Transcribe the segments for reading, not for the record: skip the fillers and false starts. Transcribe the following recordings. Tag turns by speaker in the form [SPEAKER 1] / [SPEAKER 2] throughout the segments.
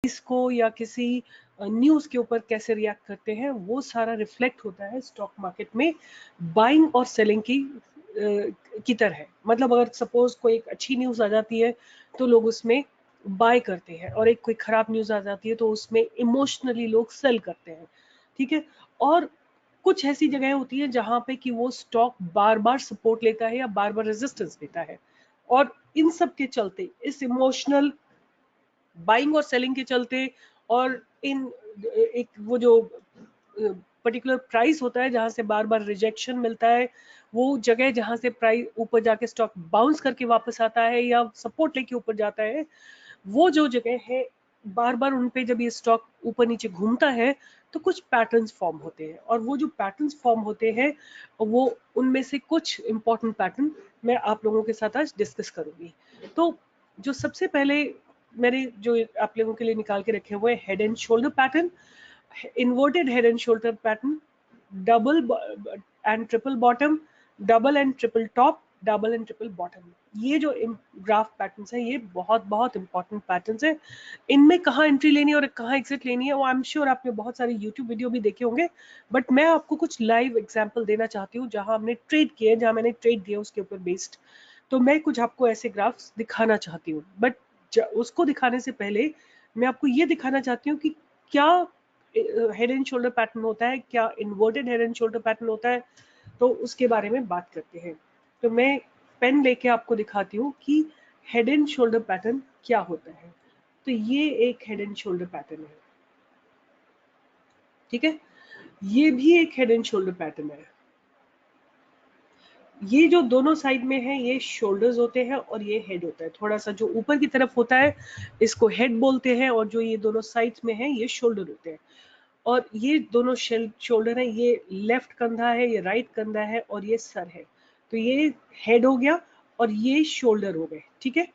[SPEAKER 1] इसको या किसी न्यूज़ के ऊपर कैसे रिएक्ट करते हैं, वो सारा रिफ्लेक्ट होता है स्टॉक मार्केट में बाइंग और सेलिंग की तरह। मतलब अगर सपोज कोई एक अच्छी न्यूज़ आ जाती है तो लोग उसमें बाय करते हैं, और एक कोई खराब न्यूज़ आ जाती है तो उसमें इमोशनली लोग सेल करते हैं, ठीक है। और कुछ ऐसी जगह होती है जहां पे कि वो स्टॉक बार बार सपोर्ट लेता है या बार बार रेजिस्टेंस देता है, और इन सब के चलते, इस इमोशनल बाइंग और सेलिंग के चलते, और इन एक वो जो पर्टिकुलर प्राइस होता है जहां से बार बार रिजेक्शन मिलता है, वो जगह जहां से प्राइस ऊपर जाके स्टॉक बाउंस करके वापस आता है या सपोर्ट लेके ऊपर जाता है, वो जो जगह है बार बार उन पे जब ये स्टॉक ऊपर नीचे घूमता है तो कुछ पैटर्न्स फॉर्म होते हैं, और वो जो पैटर्न्स फॉर्म होते हैं वो उनमें से कुछ इंपॉर्टेंट पैटर्न मैं आप लोगों के साथ आज डिस्कस करूंगी। तो जो सबसे पहले मैंने जो आप लोगों के लिए निकाल के रखे हुए head and shoulder pattern, inverted head and shoulder pattern, double and triple bottom, double and triple top, double and triple bottom. ये जो ग्राफ पैटर्न्स हैं ये बहुत बहुत इंपॉर्टेंट पैटर्न्स हैं। इनमें कहाँ एंट्री लेनी है और कहाँ एग्जिट लेनी है वो आई एम श्योर आपने बहुत सारे यूट्यूब वीडियो भी देखे होंगे, बट मैं आपको कुछ लाइव एग्जांपल देना चाहती हूँ जहां हमने ट्रेड किए, जहां मैंने ट्रेड दिया उसके ऊपर बेस्ड। तो मैं कुछ आपको ऐसे ग्राफ्स दिखाना चाहती हूँ, बट उसको दिखाने से पहले मैं आपको ये दिखाना चाहती हूँ कि क्या हेड एंड शोल्डर पैटर्न होता है, क्या inverted head and shoulder pattern होता है, तो उसके बारे में बात करते हैं। तो मैं पेन लेके आपको दिखाती हूँ कि हेड एंड शोल्डर पैटर्न क्या होता है। तो ये एक हेड एंड शोल्डर पैटर्न है, ठीक है। ये भी एक हेड एंड शोल्डर पैटर्न है। ये जो दोनों साइड में है ये शोल्डर्स होते हैं और ये हेड होता है। थोड़ा सा जो ऊपर की तरफ होता है इसको हेड बोलते हैं, और जो ये दोनों साइड्स में है ये शोल्डर होते हैं। और ये दोनों शोल्डर है, ये लेफ्ट कंधा है, ये राइट कंधा है, और ये सर है। तो ये हेड हो गया और ये शोल्डर हो गए, ठीक है।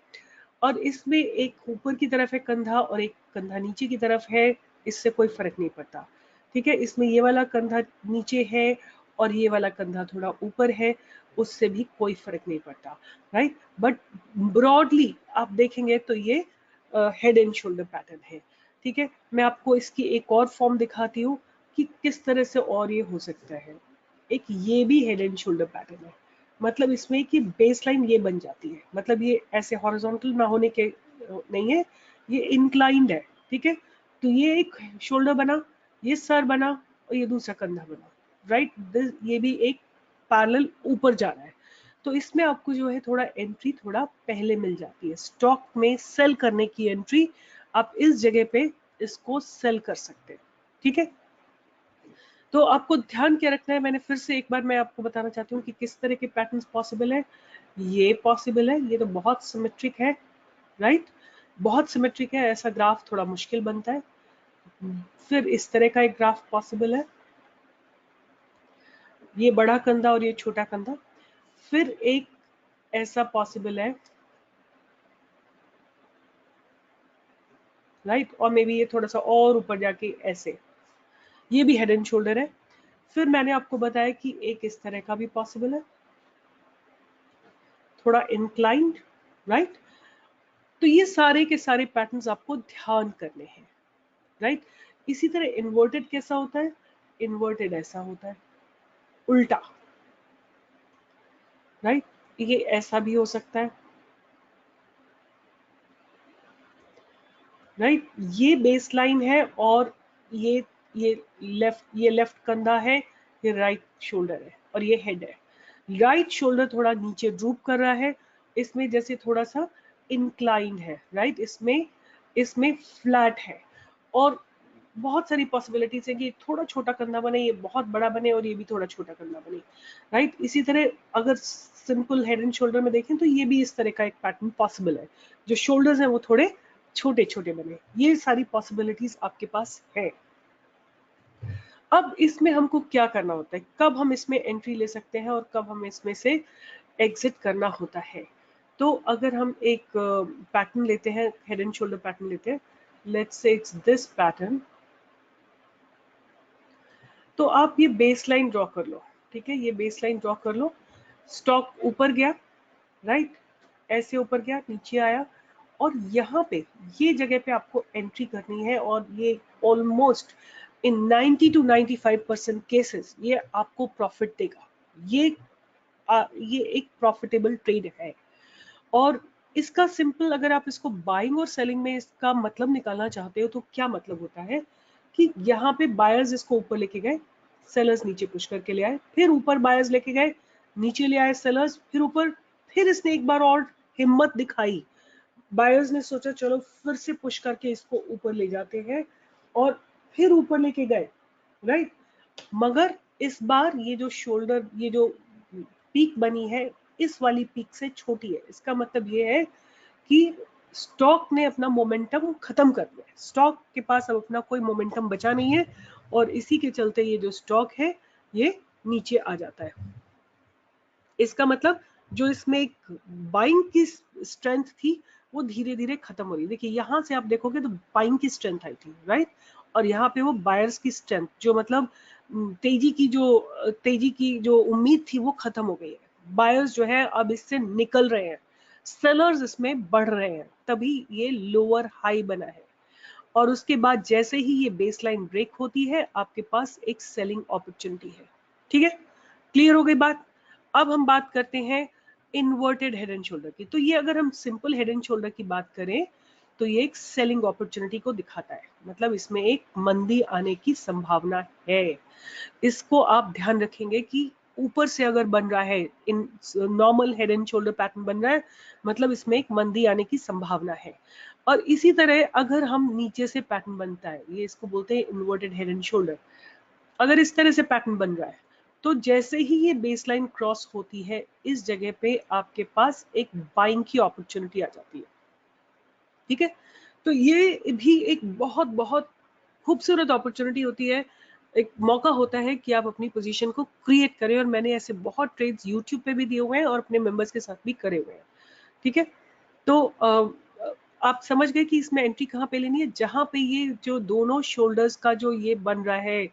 [SPEAKER 1] और इसमें एक ऊपर की तरफ है कंधा और एक कंधा नीचे की तरफ है, इससे कोई फर्क नहीं पड़ता, ठीक है। इसमें ये वाला कंधा नीचे है और ये वाला कंधा थोड़ा ऊपर है, उससे भी कोई फर्क नहीं पड़ता, राइट। बट ब्रॉडली आप देखेंगे तो ये हेड एंड शोल्डर पैटर्न है, ठीक है। मैं आपको इसकी एक और फॉर्म दिखाती हूँ कि किस तरह से और ये हो सकता है। एक ये भी हेड एंड शोल्डर पैटर्न है, मतलब इसमें कि बेस लाइन ये बन जाती है, मतलब ये ऐसे हॉरिजॉन्टल ना होने के नहीं है, ये इंक्लाइंड है, ठीक है। तो ये एक शोल्डर बना, ये सर बना, और ये दूसरा कंधा बना, राइट। ये भी एक पैरेलल ऊपर जा रहा है। तो इसमें आपको जो है थोड़ा एंट्री थोड़ा पहले मिल जाती है, स्टॉक में सेल करने की एंट्री आप इस जगह पे इसको सेल कर सकते हैं, ठीक है। तो आपको ध्यान क्या रखना है, मैंने फिर से एक बार मैं आपको बताना चाहती हूँ कि किस तरह के पैटर्न्स पॉसिबल है। ये पॉसिबल है, ये तो बहुत सिमेट्रिक है, राइट, बहुत सिमेट्रिक है, ऐसा ग्राफ थोड़ा मुश्किल बनता है। फिर इस तरह का एक ग्राफ पॉसिबल है, ये बड़ा कंधा और ये छोटा कंधा। फिर एक ऐसा पॉसिबल है, राइट, और मे बी ये थोड़ा सा और ऊपर जाके ऐसे, ये भी हेड एंड शोल्डर है। फिर मैंने आपको बताया कि एक इस तरह का भी पॉसिबल है, थोड़ा इंक्लाइंड, राइट। तो ये सारे के सारे पैटर्न्स आपको ध्यान करने हैं, राइट। इसी तरह इन्वर्टेड कैसा होता है, इन्वर्टेड ऐसा होता है, उल्टा, राइट। ये ऐसा भी हो सकता है, राइट। ये बेस लाइन है और ये ये लेफ्ट कंधा है, ये राइट शोल्डर है, और ये हेड है। राइट शोल्डर थोड़ा नीचे ड्रूप कर रहा है, इसमें जैसे थोड़ा सा इंक्लाइन है, राइट। इसमें इसमें फ्लैट है, और बहुत सारी पॉसिबिलिटीज है कि थोड़ा छोटा कंधा बने, ये बहुत बड़ा बने, और ये भी थोड़ा छोटा कंधा बने, राइट। इसी तरह अगर सिंपल हेड एंड शोल्डर में देखें तो ये भी इस तरह का एक पैटर्न पॉसिबल है, जो शोल्डर्स हैं वो थोड़े छोटे छोटे बने। ये सारी पॉसिबिलिटीज आपके पास है। अब इसमें हमको क्या करना होता है, कब हम इसमें एंट्री ले सकते हैं और कब हम इसमें से एग्जिट करना होता है। तो अगर हम एक पैटर्न लेते हैं, हेड एंड शोल्डर पैटर्न लेते हैं, let's say it's this pattern. तो आप ये बेस लाइन ड्रॉ कर लो, ठीक है, ये बेस लाइन ड्रॉ कर लो। स्टॉक ऊपर गया, राइट, ऐसे ऊपर गया, नीचे आया, और यहाँ पे ये जगह पे आपको एंट्री करनी है और ये ऑलमोस्ट इन 90 to 95% केसेस ये आपको प्रॉफिट देगा। ये एक प्रॉफिटेबल ट्रेड है। और इसका सिंपल, अगर आप इसको बाइंग और सेलिंग में इसका मतलब निकालना चाहते हो तो क्या मतलब होता है कि यहाँ पे बायर्स इसको ऊपर लेके गए, सेलर्स नीचे पुश करके ले आए, फिर ऊपर बायर्स लेके गए, नीचे ले आए सेलर्स, फिर ऊपर, फिर इसने एक बार और हिम्मत दिखाई, बायर्स ने सोचा चलो फिर से पुश करके इसको ऊपर ले जाते हैं और फिर ऊपर लेके गए, राइट। मगर इस बार ये जो शोल्डर, ये जो पीक बनी है, इस वाली पीक से छोटी है। इसका मतलब ये है कि स्टॉक ने अपना मोमेंटम खत्म कर दिया है, स्टॉक के पास अब अपना कोई मोमेंटम बचा नहीं है और इसी के चलते ये जो स्टॉक है ये नीचे आ जाता है। इसका मतलब जो इसमें एक बाइंग की स्ट्रेंथ थी वो धीरे धीरे खत्म हो रही है। देखिए यहां से आप देखोगे तो बाइंग की स्ट्रेंथ आई थी, राइट, और यहाँ पे वो बायर्स की स्ट्रेंथ, जो मतलब तेजी की जो उम्मीद थी वो खत्म हो गई है। बायर्स जो है अब इससे निकल रहे हैं, सेलर्स इसमें बढ़ रहे हैं, तभी ये लोअर हाई बना है। और उसके बाद जैसे ही ये बेसलाइन ब्रेक होती है आपके पास एक सेलिंग अपॉर्चुनिटी है। ठीक है, क्लियर हो गई बात। अब हम बात करते हैं इन्वर्टेड हेड एंड शोल्डर की। तो ये अगर हम सिंपल हेड एंड शोल्डर की बात करें तो ये एक सेलिंग अपॉर्चुनिटी को दिखाता है, मतलब इसमें एक मंदी आने की संभावना है। इसको आप ध्यान रखेंगे कि ऊपर से अगर बन रहा है, in normal head and shoulder pattern बन रहा है, मतलब इसमें एक मंदी आने की संभावना है। और इसी तरह अगर हम नीचे से पैटर्न बनता है, ये इसको बोलते हैं इन्वर्टेड हेड एंड शोल्डर, अगर इस तरह से पैटर्न बन रहा है तो जैसे ही ये बेसलाइन क्रॉस होती है इस जगह पे आपके पास एक बाइंग की अपॉर्चुनिटी आ जाती है। ठीक है, तो ये भी एक बहुत बहुत खूबसूरत अपॉर्चुनिटी होती है, एक मौका होता है कि आप अपनी पोजीशन को क्रिएट करें। और मैंने ऐसे बहुत ट्रेड्स यूट्यूब पे भी दिए हुए हैं और अपने मेंबर्स के साथ भी करे हुए हैं। ठीक है, तो आप समझ गए कि इसमें एंट्री कहाँ पे लेनी है, जहां पे ये जो दोनों शोल्डर्स का जो ये बन रहा है,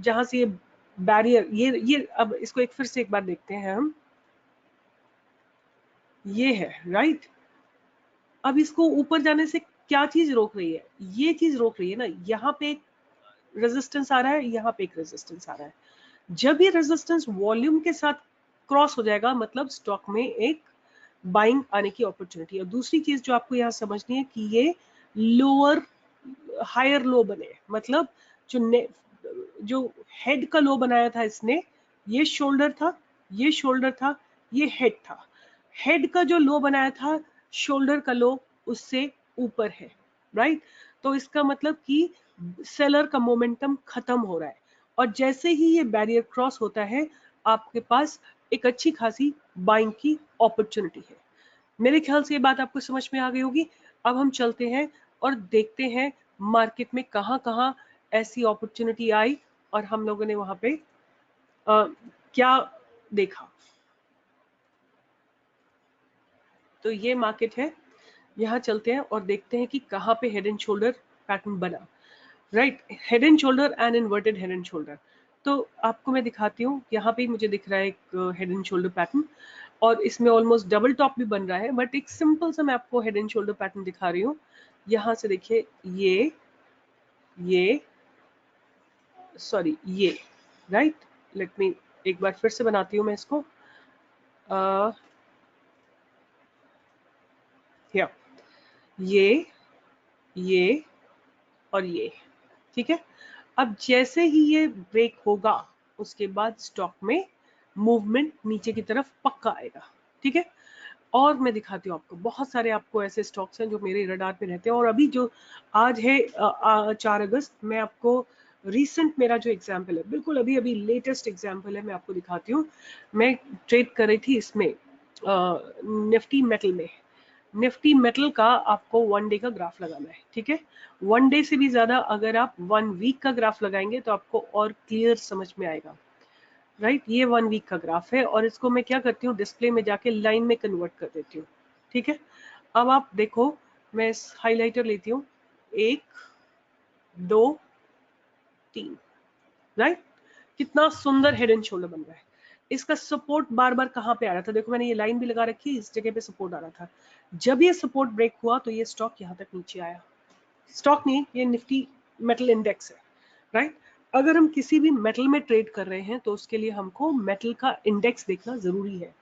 [SPEAKER 1] जहां से ये बैरियर, ये अब इसको एक फिर से एक बार देखते हैं हम, ये है राइट। अब इसको ऊपर जाने से क्या चीज रोक रही है, ये चीज रोक रही है ना, यहाँ पे एक रेजिस्टेंस आ रहा है, यहाँ पे एक रेजिस्टेंस आ रहा है। जब ये रेजिस्टेंस वॉल्यूम के साथ क्रॉस हो जाएगा मतलब स्टॉक में एक बाइंग आने की अपॉर्चुनिटी है। दूसरी चीज जो आपको यहाँ समझनी है कि ये लोअर हायर लो बने, मतलब जो जो हेड का लो बनाया था इसने, ये शोल्डर था, ये शोल्डर था, ये हेड था। हेड का जो लो बनाया था, शोल्डर का लो उससे ऊपर है, राइट। तो इसका मतलब कि सेलर का मोमेंटम खत्म हो रहा है और जैसे ही ये बैरियर क्रॉस होता है आपके पास एक अच्छी खासी बाइंग की अपॉर्चुनिटी है। मेरे ख्याल से ये बात आपको समझ में आ गई होगी। अब हम चलते हैं और देखते हैं मार्केट में कहाँ कहाँ ऐसी अपॉर्चुनिटी आई और हम लोगों ने वहां पे क्या देखा। तो ये मार्केट है, यहाँ चलते हैं और देखते हैं कि कहाँ पे हेड एंड शोल्डर पैटर्न बना, right. Head and shoulder and inverted head and shoulder. तो आपको मैं दिखाती हूँ, यहाँ पे मुझे दिख रहा है एक हेड एंड शोल्डर पैटर्न और इसमें ऑलमोस्ट डबल टॉप भी बन रहा है, बट एक सिंपल सा मैं आपको हेड एंड शोल्डर पैटर्न दिखा रही हूँ। यहाँ से देखिए ये सॉरी ये राइट, लेट मी एक बार फिर से बनाती हूँ मैं इसको। या ये और ये, ठीक है। अब जैसे ही ये ब्रेक होगा उसके बाद स्टॉक में मूवमेंट नीचे की तरफ पक्का आएगा, ठीक है। और मैं दिखाती हूँ आपको, बहुत सारे आपको ऐसे स्टॉक्स हैं जो मेरे रडार पे रहते हैं। और अभी जो आज है 4 अगस्त, मैं आपको रीसेंट मेरा जो एग्जाम्पल है, बिल्कुल अभी अभी लेटेस्ट एग्जाम्पल है, मैं आपको दिखाती हूँ। मैं ट्रेड कर रही थी इसमें निफ्टी मेटल में। निफ्टी मेटल का आपको 1 डे का ग्राफ लगाना है, ठीक है। 1 डे से भी ज्यादा अगर आप 1 वीक का ग्राफ लगाएंगे तो आपको और क्लियर समझ में आएगा, राइट। ये 1 वीक का ग्राफ है और इसको मैं क्या करती हूँ, डिस्प्ले में जाके लाइन में कन्वर्ट कर देती हूँ, ठीक है। अब आप देखो, मैं हाइलाइटर लेती हूँ, 1 2 3, राइट। कितना सुंदर हेड एंड शोल्डर बन रहा है। इसका सपोर्ट बार बार कहाँ पे आ रहा था, देखो मैंने ये लाइन भी लगा रखी है, इस जगह पे सपोर्ट आ रहा था। जब ये सपोर्ट ब्रेक हुआ तो ये स्टॉक यहाँ तक नीचे आया। स्टॉक नहीं, ये निफ्टी मेटल इंडेक्स है, राइट। अगर हम किसी भी मेटल में ट्रेड कर रहे हैं तो उसके लिए हमको मेटल का इंडेक्स देखना जरूरी है।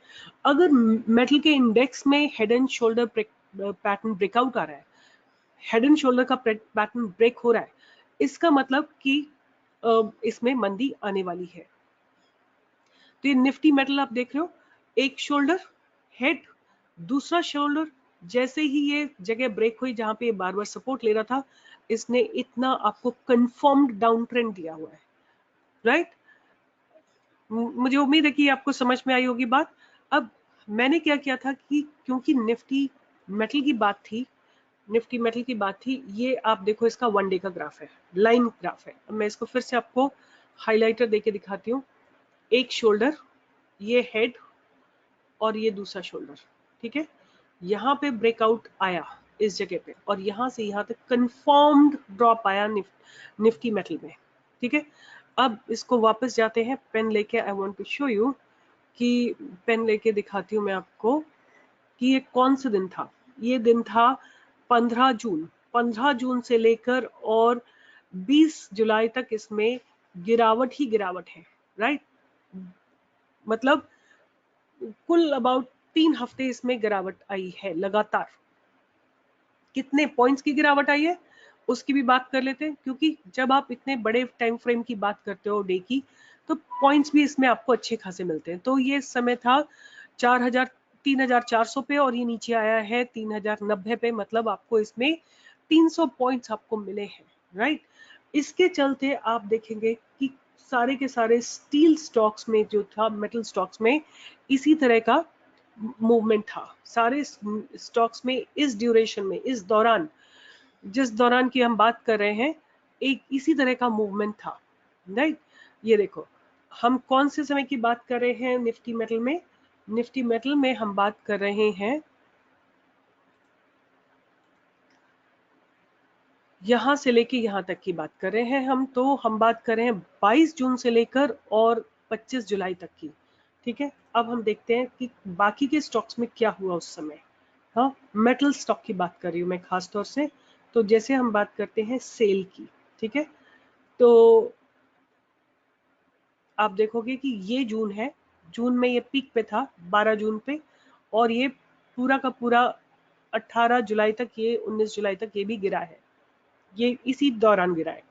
[SPEAKER 1] अगर मेटल के इंडेक्स में head and shoulder pattern breakout आ रहा है, हेड एंड शोल्डर का पैटर्न ब्रेक हो रहा है, इसका मतलब कि इसमें मंदी आने वाली है। तो ये निफ्टी मेटल आप देख रहे हो, एक शोल्डर हेड, दूसरा शोल्डर, जैसे ही ये जगह ब्रेक हुई जहां पे ये बार बार सपोर्ट ले रहा था, इसने इतना आपको कंफर्म्ड डाउन ट्रेंड दिया हुआ है, राइट। मुझे उम्मीद है कि आपको समझ में आई होगी बात। अब मैंने क्या किया था कि क्योंकि निफ्टी मेटल की बात थी, निफ्टी मेटल की बात थी, ये आप देखो इसका 1 डे का ग्राफ है, लाइन ग्राफ है। अब मैं इसको फिर से आपको हाइलाइटर देके दिखाती हूँ। एक शोल्डर, ये हेड और ये दूसरा शोल्डर, ठीक है। यहाँ पे ब्रेकआउट आया इस जगह पे और यहाँ से यहाँ तक कंफर्म्ड ड्रॉप आया निफ्टी मेटल में, ठीक है। अब इसको वापस जाते हैं, पेन लेके, I want to show you कि पेन लेके दिखाती हूँ मैं आपको कि ये कौन सा दिन था। ये दिन था 15 जून। 15 जून से लेकर और 20 जुलाई तक इसमें गिरावट ही गिरावट है, राइट। मतलब कुल अबाउट 3 हफ्ते इसमें गिरावट आई है लगातार। कितने पॉइंट्स की गिरावट आई है उसकी भी बात कर लेते हैं, क्योंकि जब आप इतने बड़े टाइम फ्रेम की बात करते हो डे की, तो पॉइंट्स भी इसमें आपको अच्छे खासे मिलते हैं। तो ये समय था 3400 पे और ये नीचे आया है 3090 पे, मतलब आपको इसमें 300 पॉइंट्स आपको मिले हैं, राइट। इसके चलते आप देखेंगे कि सारे के सारे स्टील स्टॉक्स में जो था, मेटल स्टॉक्स में इसी तरह का मूवमेंट था। सारे स्टॉक्स में इस ड्यूरेशन में, इस दौरान, जिस दौरान की हम बात कर रहे हैं, एक इसी तरह का मूवमेंट था, राइट। ये देखो हम कौन से समय की बात कर रहे हैं निफ्टी मेटल में। निफ्टी मेटल में हम बात कर रहे हैं यहां से लेके यहां तक की बात कर रहे हैं हम। तो हम बात कर रहे हैं 22 जून से लेकर और 25 जुलाई तक की, ठीक है। अब हम देखते हैं कि बाकी के स्टॉक्स में क्या हुआ उस समय। हाँ, मेटल स्टॉक की बात कर रही हूँ मैं खास तौर से। तो जैसे हम बात करते हैं सेल की, ठीक है, तो आप देखोगे कि ये जून है, जून में ये पीक पे था 12 जून पे, और ये पूरा का पूरा 18 जुलाई तक, ये 19 जुलाई तक ये भी गिरा है। ये इसी दौरान गिरा है,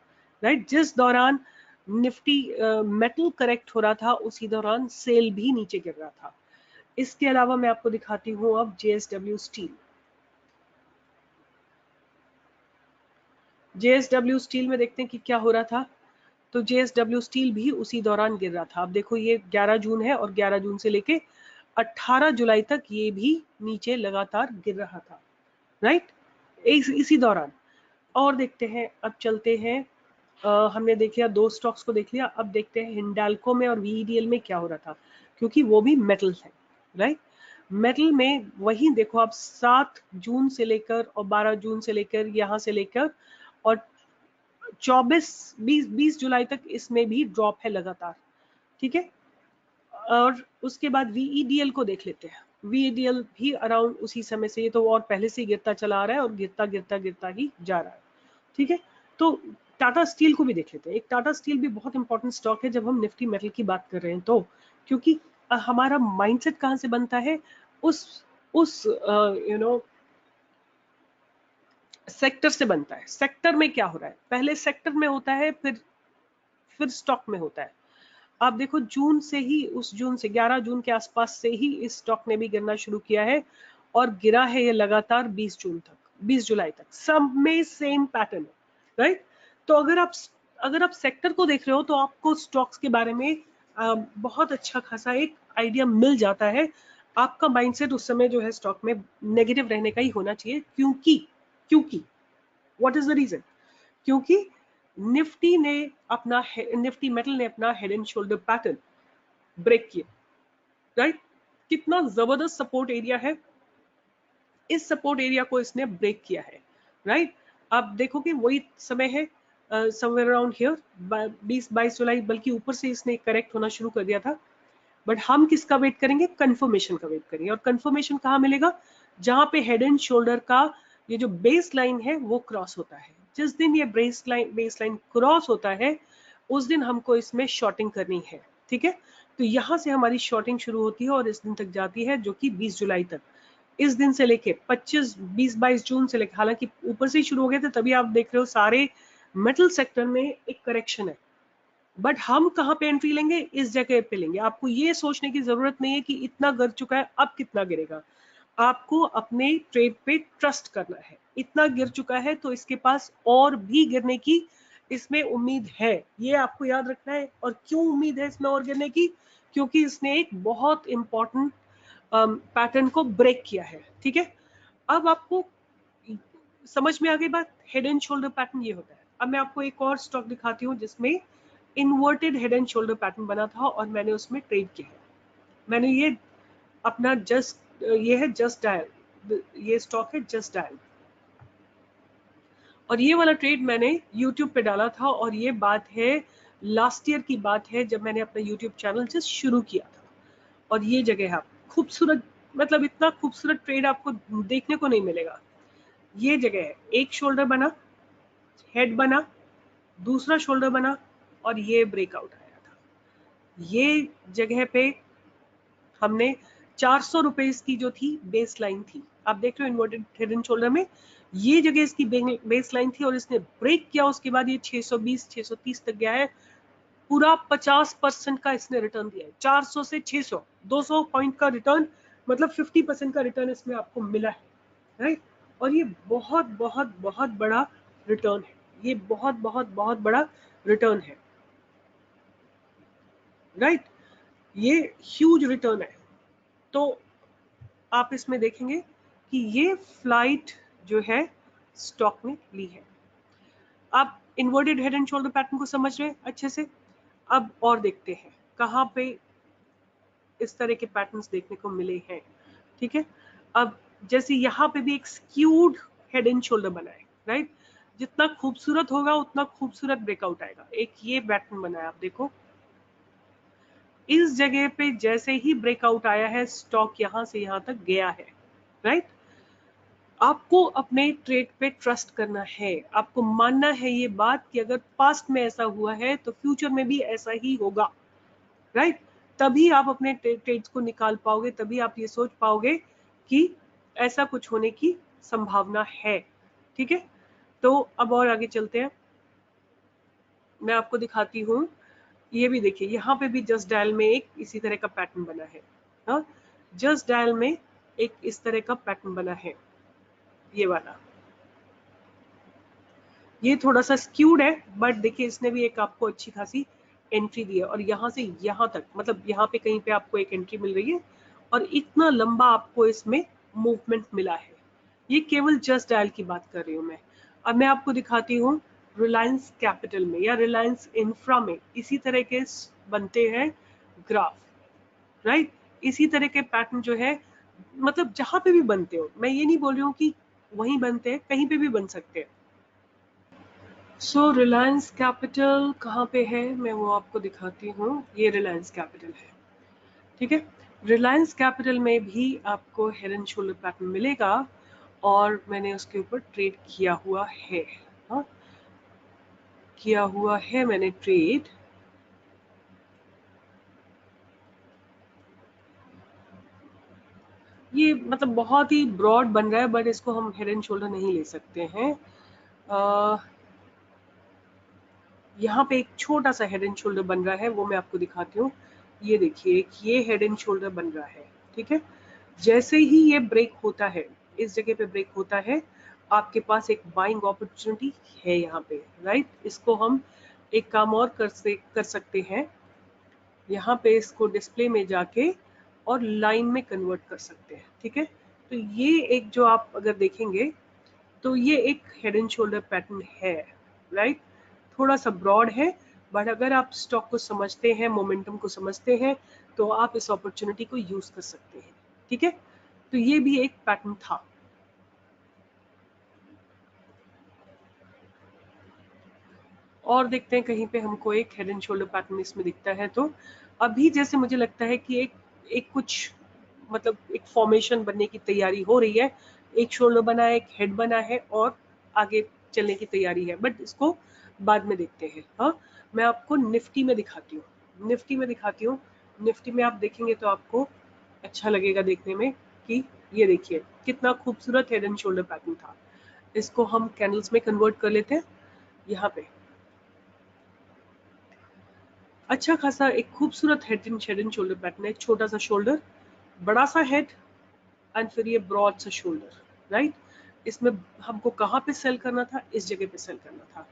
[SPEAKER 1] राइट। जिस दौरान निफ्टी मेटल करेक्ट हो रहा था उसी दौरान सेल भी नीचे गिर रहा था। इसके अलावा मैं आपको दिखाती हूँ अब जेएसडब्ल्यू स्टील। जेएसडब्ल्यू स्टील में देखते हैं कि क्या हो रहा था। तो जेएसडब्ल्यू स्टील भी उसी दौरान गिर रहा था। अब देखो ये 11 जून है और 11 जून से लेके 18 जुलाई तक ये भी नीचे लगातार गिर रहा था, राइट, इसी दौरान। और देखते हैं, अब चलते हैं, हमने देख लिया, दो स्टॉक्स को देख लिया। अब देखते हैं हिंडाल्को में और वीईडीएल में क्या हो रहा था, क्योंकि वो भी मेटल है, राइट। मेटल में वही देखो आप 7 जून से लेकर और 12 जून से लेकर, यहाँ से लेकर और 20 जुलाई तक इसमें भी ड्रॉप है लगातार, ठीक है। और उसके बाद वीईडीएल को देख लेते हैं। वीईडीएल भी अराउंड उसी समय से, ये तो और पहले से गिरता चला आ रहा है और गिरता गिरता गिरता ही जा रहा है, ठीक है। तो टाटा स्टील को भी देख लेते हैं। एक टाटा स्टील भी बहुत इंपॉर्टेंट स्टॉक है जब हम निफ्टी मेटल की बात कर रहे हैं, तो क्योंकि हमारा माइंडसेट कहाँ से बनता है, उस यू नो सेक्टर से बनता है। सेक्टर में क्या हो रहा है, पहले सेक्टर में होता है, फिर स्टॉक में होता है। आप देखो जून से ही, उस जून से 11 जून के आसपास से ही इस स्टॉक ने भी गिरना शुरू किया है और गिरा है ये लगातार 20 जून तक, 20 जुलाई तक, सब में सेम पैटर्न है, राइट। तो अगर आप सेक्टर को देख रहे हो तो आपको स्टॉक्स के बारे में बहुत अच्छा खासा एक आइडिया मिल जाता है। आपका माइंडसेट उस समय जो है स्टॉक में नेगेटिव रहने का ही होना चाहिए, क्योंकि क्योंकि व्हाट इज द रीजन, क्योंकि निफ्टी मेटल ने अपना head and shoulder pattern break किया, राइट। कितना जबरदस्त सपोर्ट एरिया है, इस सपोर्ट एरिया को इसने ब्रेक किया है, राइट। आप देखोगे वही समय है, समवेयर अराउंड हियर 20-22 जुलाई, बल्कि ऊपर से इसने करेक्ट होना शुरू कर दिया था। बट हम किसका वेट करेंगे? कंफर्मेशन का वेट करेंगे। और कंफर्मेशन कहाँ मिलेगा? जहां पे हेड एंड शोल्डर का ये जो बेस लाइन है वो क्रॉस होता है। जिस दिन ये बेस लाइन क्रॉस होता है उस दिन हमको इसमें शॉर्टिंग करनी है। ठीक है, तो यहाँ से हमारी शॉर्टिंग शुरू होती है और इस दिन तक जाती है, जो कि 20 जुलाई तक। इस दिन से लेके 25, 20, 22 जून से लेके, हालांकि ऊपर से ही शुरू हो गए थे, तभी आप देख रहे हो सारे मेटल सेक्टर में एक करेक्शन है। बट हम कहाँ पे एंट्री लेंगे? इस जगह पे लेंगे। आपको ये सोचने की जरूरत नहीं है कि इतना गिर चुका है अब कितना गिरेगा। आपको अपने ट्रेड पे ट्रस्ट करना है। इतना गिर चुका है तो इसके पास और भी गिरने की इसमें उम्मीद है, ये आपको याद रखना है। और क्यों उम्मीद है इसमें और गिरने की? क्योंकि इसने एक बहुत इंपॉर्टेंट पैटर्न को ब्रेक किया है। ठीक है, अब आपको समझ में आ गई बात। हेड एंड शोल्डर पैटर्न ये होता है। अब मैं आपको एक और स्टॉक दिखाती हूँ जिसमें inverted head and shoulder pattern बना था और मैंने उसमें ट्रेड किया है। मैंने ये अपना ये है जस्ट डायल, ये स्टॉक है जस्ट डायल, और ये वाला ट्रेड मैंने यूट्यूब पे डाला था। और ये बात है लास्ट ईयर की बात है, जब मैंने अपना यूट्यूब चैनल जस्ट शुरू किया था। और ये जगह है खूबसूरत, मतलब इतना खूबसूरत ट्रेड आपको देखने को नहीं मिलेगा। ये जगह है, एक शोल्डर बना, हेड बना, दूसरा शोल्डर बना, और ये ब्रेकआउट आया था। ये जगह पे हमने 400 रुपए इसकी जो थी बेस लाइन थी। आप देख रहे हो इन्वर्टेड हेड एंड शोल्डर में ये जगह इसकी बेस लाइन थी, और इसने ब्रेक किया। उसके बाद ये 620, 630 तक गया है। पूरा 50% का इसने रिटर्न दिया है। 400 से 600, 200 पॉइंट का रिटर्न, मतलब 50% का रिटर्न इसमें आपको मिला है, राइट। और ये बहुत बहुत बहुत बड़ा रिटर्न है। ये बहुत बहुत बहुत बड़ा रिटर्न है, राइट। ये ह्यूज रिटर्न है। तो आप इसमें देखेंगे कि ये फ्लाइट जो है स्टॉक में ली है। आप inverted head and shoulder pattern को समझ रहे हैं अच्छे से। अब और देखते हैं कहाँ पे इस तरह के पैटर्न्स देखने को मिले हैं। ठीक है, अब जैसे यहाँ पे भी एक स्क्यूड हेड एंड शोल्डर बना है, राइट। जितना खूबसूरत होगा उतना खूबसूरत ब्रेकआउट आएगा। एक ये पैटर्न बना है, आप देखो इस जगह पे जैसे ही ब्रेकआउट आया है स्टॉक यहाँ से यहाँ तक गया है, राइट। आपको अपने ट्रेड पे ट्रस्ट करना है। आपको मानना है ये बात कि अगर पास्ट में ऐसा हुआ है तो फ्यूचर में भी ऐसा ही होगा, राइट। तभी आप अपने ट्रेड्स को निकाल पाओगे, तभी आप ये सोच पाओगे कि ऐसा कुछ होने की संभावना है। ठीक है, तो अब और आगे चलते हैं। मैं आपको दिखाती हूँ, ये भी देखिए यहाँ पे भी जस्ट डायल में एक इसी तरह का पैटर्न बना है। हाँ, जस्ट डायल में एक इस तरह का पैटर्न बना है, ये वाला। ये थोड़ा सा स्क्यूड है, बट देखिए इसने भी एक आपको अच्छी खासी एंट्री दी है। और यहाँ से यहाँ तक, मतलब यहाँ पे कहीं पे आपको एक एंट्री मिल रही है, और इतना लंबा आपको इसमें मूवमेंट मिला है। ये केवल जस्ट डायल की बात कर रही हूँ मैं। अब मैं आपको दिखाती हूँ रिलायंस कैपिटल में या रिलायंस इंफ्रा में इसी तरह के बनते हैं ग्राफ, राइट। इसी तरह के पैटर्न जो है, मतलब जहां पे भी बनते हो, मैं ये नहीं बोल रही हूँ कि वहीं बनते हैं, कहीं पे भी बन सकते हैं। सो रिलायंस कैपिटल कहाँ पे है, मैं वो आपको दिखाती हूँ। ये रिलायंस कैपिटल है, ठीक है। रिलायंस कैपिटल में भी आपको हेड एंड शोल्डर पैटर्न मिलेगा, और मैंने उसके ऊपर ट्रेड किया हुआ है। हाँ, किया हुआ है मैंने ट्रेड। ये मतलब बहुत ही ब्रॉड बन रहा है, बट इसको हम हेड एंड शोल्डर नहीं ले सकते हैं। यहाँ पे एक छोटा सा हेड एंड शोल्डर बन रहा है, वो मैं आपको दिखाती हूँ। ये देखिए ये हेड एंड शोल्डर बन रहा है, ठीक है। जैसे ही ये ब्रेक होता है, इस जगह पे ब्रेक होता है, आपके पास एक बाइंग अपॉर्चुनिटी है यहाँ पे, राइट। इसको हम एक काम और कर सकते हैं, यहाँ पे इसको डिस्प्ले में जाके और लाइन में कन्वर्ट कर सकते हैं, ठीक है। तो ये एक जो आप अगर देखेंगे तो ये एक हेड एंड शोल्डर पैटर्न है, राइट। थोड़ा सा ब्रॉड है, बट अगर आप स्टॉक को समझते हैं, मोमेंटम को समझते हैं, तो आप इस अपॉर्चुनिटी को यूज कर सकते हैं, ठीक है। तो ये भी एक पैटर्न था। और देखते हैं कहीं पे हमको एक हेड एंड शोल्डर पैटर्न इसमें दिखता है। तो अभी जैसे मुझे लगता है कि एक कुछ मतलब एक फॉर्मेशन बनने की तैयारी हो रही है। एक शोल्डर बना है, एक हेड बना है और आगे चलने की तैयारी है, बट इसको बाद में देखते हैं। हाँ, मैं आपको निफ्टी में दिखाती हूँ। निफ्टी में आप देखेंगे तो आपको अच्छा लगेगा देखने में कि ये देखिए कितना खूबसूरत हेड एंड शोल्डर पैटर्न था। इसको हम कैंडल्स में कन्वर्ट कर लेते हैं। यहाँ पे अच्छा खासा एक खूबसूरत हेड एंड शोल्डर पैटर्न है। छोटा सा शोल्डर, बड़ा सा हेड एंड फिर ये ब्रॉड सा शोल्डर, राइट। इसमें हमको कहाँ पे सेल करना था? इस जगह पे सेल करना था।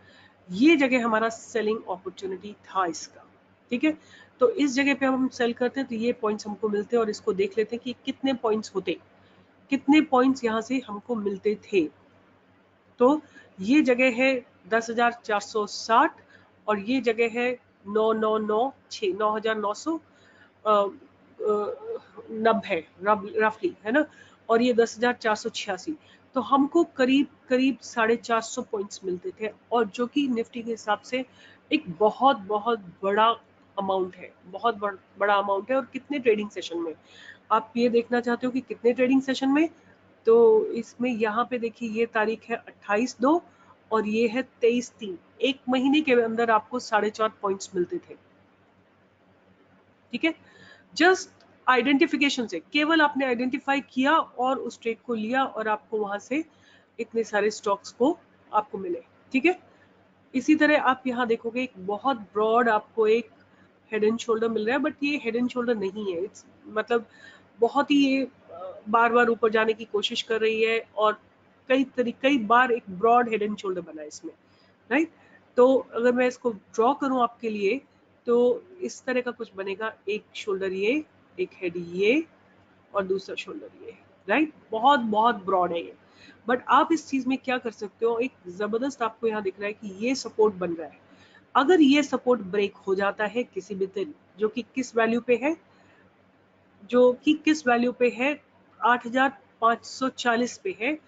[SPEAKER 1] ये जगह हमारा सेलिंग अपॉर्चुनिटी था इसका, ठीक है। तो इस जगह पे हम सेल करते हैं तो ये पॉइंट्स हमको मिलते हैं और इसको देख लेते हैं कि कितने पॉइंट्स होते, कितने पॉइंट्स यहाँ से हमको मिलते थे। तो ये जगह है 10,460 और ये जगह है 9,990 रफली, है ना। और ये 10,486। तो हमको करीब करीब 450 पॉइंट्स मिलते थे, और जो कि निफ्टी के हिसाब से एक बहुत बहुत बड़ा अमाउंट है, बहुत बड़ा अमाउंट है। और कितने ट्रेडिंग सेशन में, आप ये देखना चाहते हो कि कितने ट्रेडिंग सेशन में? तो इसमें यहाँ पे देखिए ये तारीख है 28/2 और ये है 23/3। एक महीने के अंदर आपको 4.5 पॉइंट्स मिलते थे, ठीक है। जस्ट आइडेंटिफिकेशन से, केवल आपने आइडेंटिफाई किया और उस ट्रेड को लिया और आपको वहां से इतने सारे स्टॉक्स को आपको मिले, ठीक है। इसी तरह आप यहाँ देखोगे एक बहुत ब्रॉड आपको एक हेड एंड शोल्डर मिल रहा है, बट ये हेड एंड शोल्डर नहीं है। इट्स मतलब बहुत ही ये बार बार ऊपर जाने की कोशिश कर रही है और कई बार एक ब्रॉड हेड एंड शोल्डर बना है इसमें, राइट। तो अगर मैं इसको ड्रॉ करूं आपके लिए तो इस तरह का कुछ बनेगा। एक शोल्डर ये, एक हेड ये और दूसरा शोल्डर ये, राइट। बहुत बहुत ब्रॉड है ये। बट आप इस चीज में क्या कर सकते हो, एक जबरदस्त आपको यहाँ दिख रहा है कि ये सपोर्ट बन रहा है। अगर ये सपोर्ट ब्रेक हो जाता है किसी भी दिन, जो कि किस वैल्यू पे है, पे है 8,540 पे है,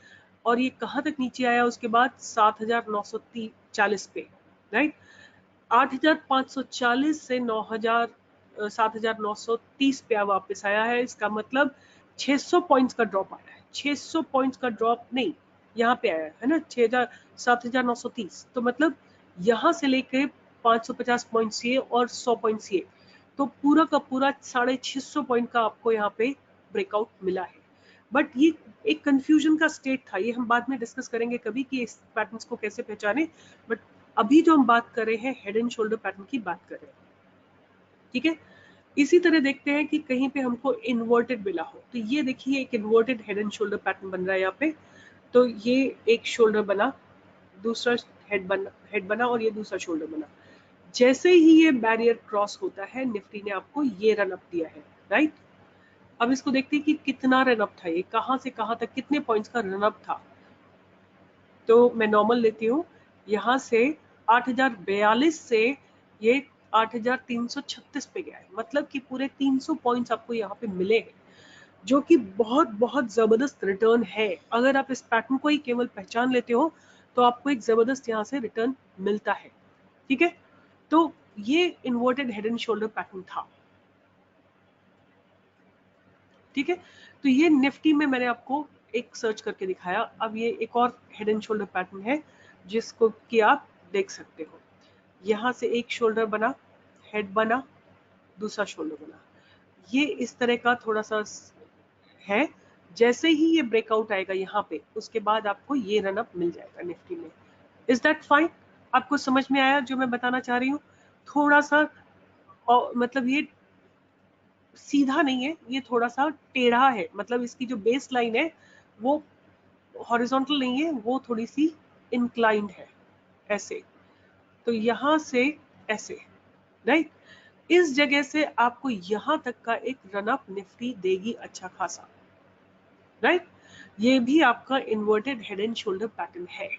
[SPEAKER 1] और ये कहाँ तक नीचे आया उसके बाद 7,940 पे, राइट। 8,540 से 7,930 पे वापस आया है। इसका मतलब 600 पॉइंट्स का ड्रॉप आया है। 600 पॉइंट्स का ड्रॉप नहीं, यहाँ पे आया है ना 7,930। तो मतलब यहाँ से लेके 550 पॉइंट्स ये और 100 पॉइंट्स ये, तो पूरा का पूरा 650 पॉइंट का आपको यहाँ पे ब्रेकआउट मिला है। बट ये एक कंफ्यूजन का स्टेट था, ये हम बाद में डिस्कस करेंगे कभी कि इस पैटर्न्स को कैसे पहचाने। बट अभी जो हम बात कर रहे हैं हेड एंड शोल्डर पैटर्न की बात कर रहे हैं, ठीक है। इसी तरह देखते हैं कि कहीं पे हमको इन्वर्टेड मिला हो। तो ये देखिए एक inverted head and shoulder pattern बन रहा है यहाँ पे। तो ये एक शोल्डर बना, दूसरा हेड बना और ये दूसरा शोल्डर बना। जैसे ही ये बैरियर क्रॉस होता है, निफ्टी ने आपको ये रन अप दिया है, राइट। अब इसको देखते हैं कि कितना रन अप था, ये कहां से कहां तक कितने पॉइंट्स का रन अप था। तो मैं नॉर्मल लेती हूँ, यहाँ से 8,042 से ये 8,336 पे गया है। मतलब कि पूरे 300 पॉइंट्स आपको यहाँ पे मिले हैं, जो कि बहुत बहुत जबरदस्त रिटर्न है। अगर आप इस पैटर्न को ही केवल पहचान लेते हो तो आपको एक जबरदस्त यहाँ से रिटर्न मिलता है, ठीक है। तो ये inverted head and shoulder pattern था, ठीक है। तो ये निफ्टी में मैंने आपको एक सर्च करके दिखाया। अब ये एक और हेड एंड शोल्डर पैटर्न है जिसको कि आप देख सकते हो। यहाँ से एक शोल्डर बना, हेड बना, दूसरा शोल्डर बना। ये इस तरह का थोड़ा सा है। जैसे ही ये ब्रेकआउट आएगा यहाँ पे, उसके बाद आपको ये रन अप मिल जाएगा निफ्टी में। Is that fine? आपको समझ में आया जो मैं बताना चाह रही हूँ? थोड़ा सा मतलब ये सीधा नहीं है, ये थोड़ा सा टेढ़ा है। मतलब इसकी जो बेस लाइन है वो हॉरिजॉन्टल नहीं है, वो थोड़ी सी इंक्लाइंड है, ऐसे। तो यहाँ से ऐसे, राइट। इस जगह से आपको यहाँ तक का एक रन अप निफ्टी देगी अच्छा खासा, राइट। ये भी आपका inverted head and shoulder pattern है,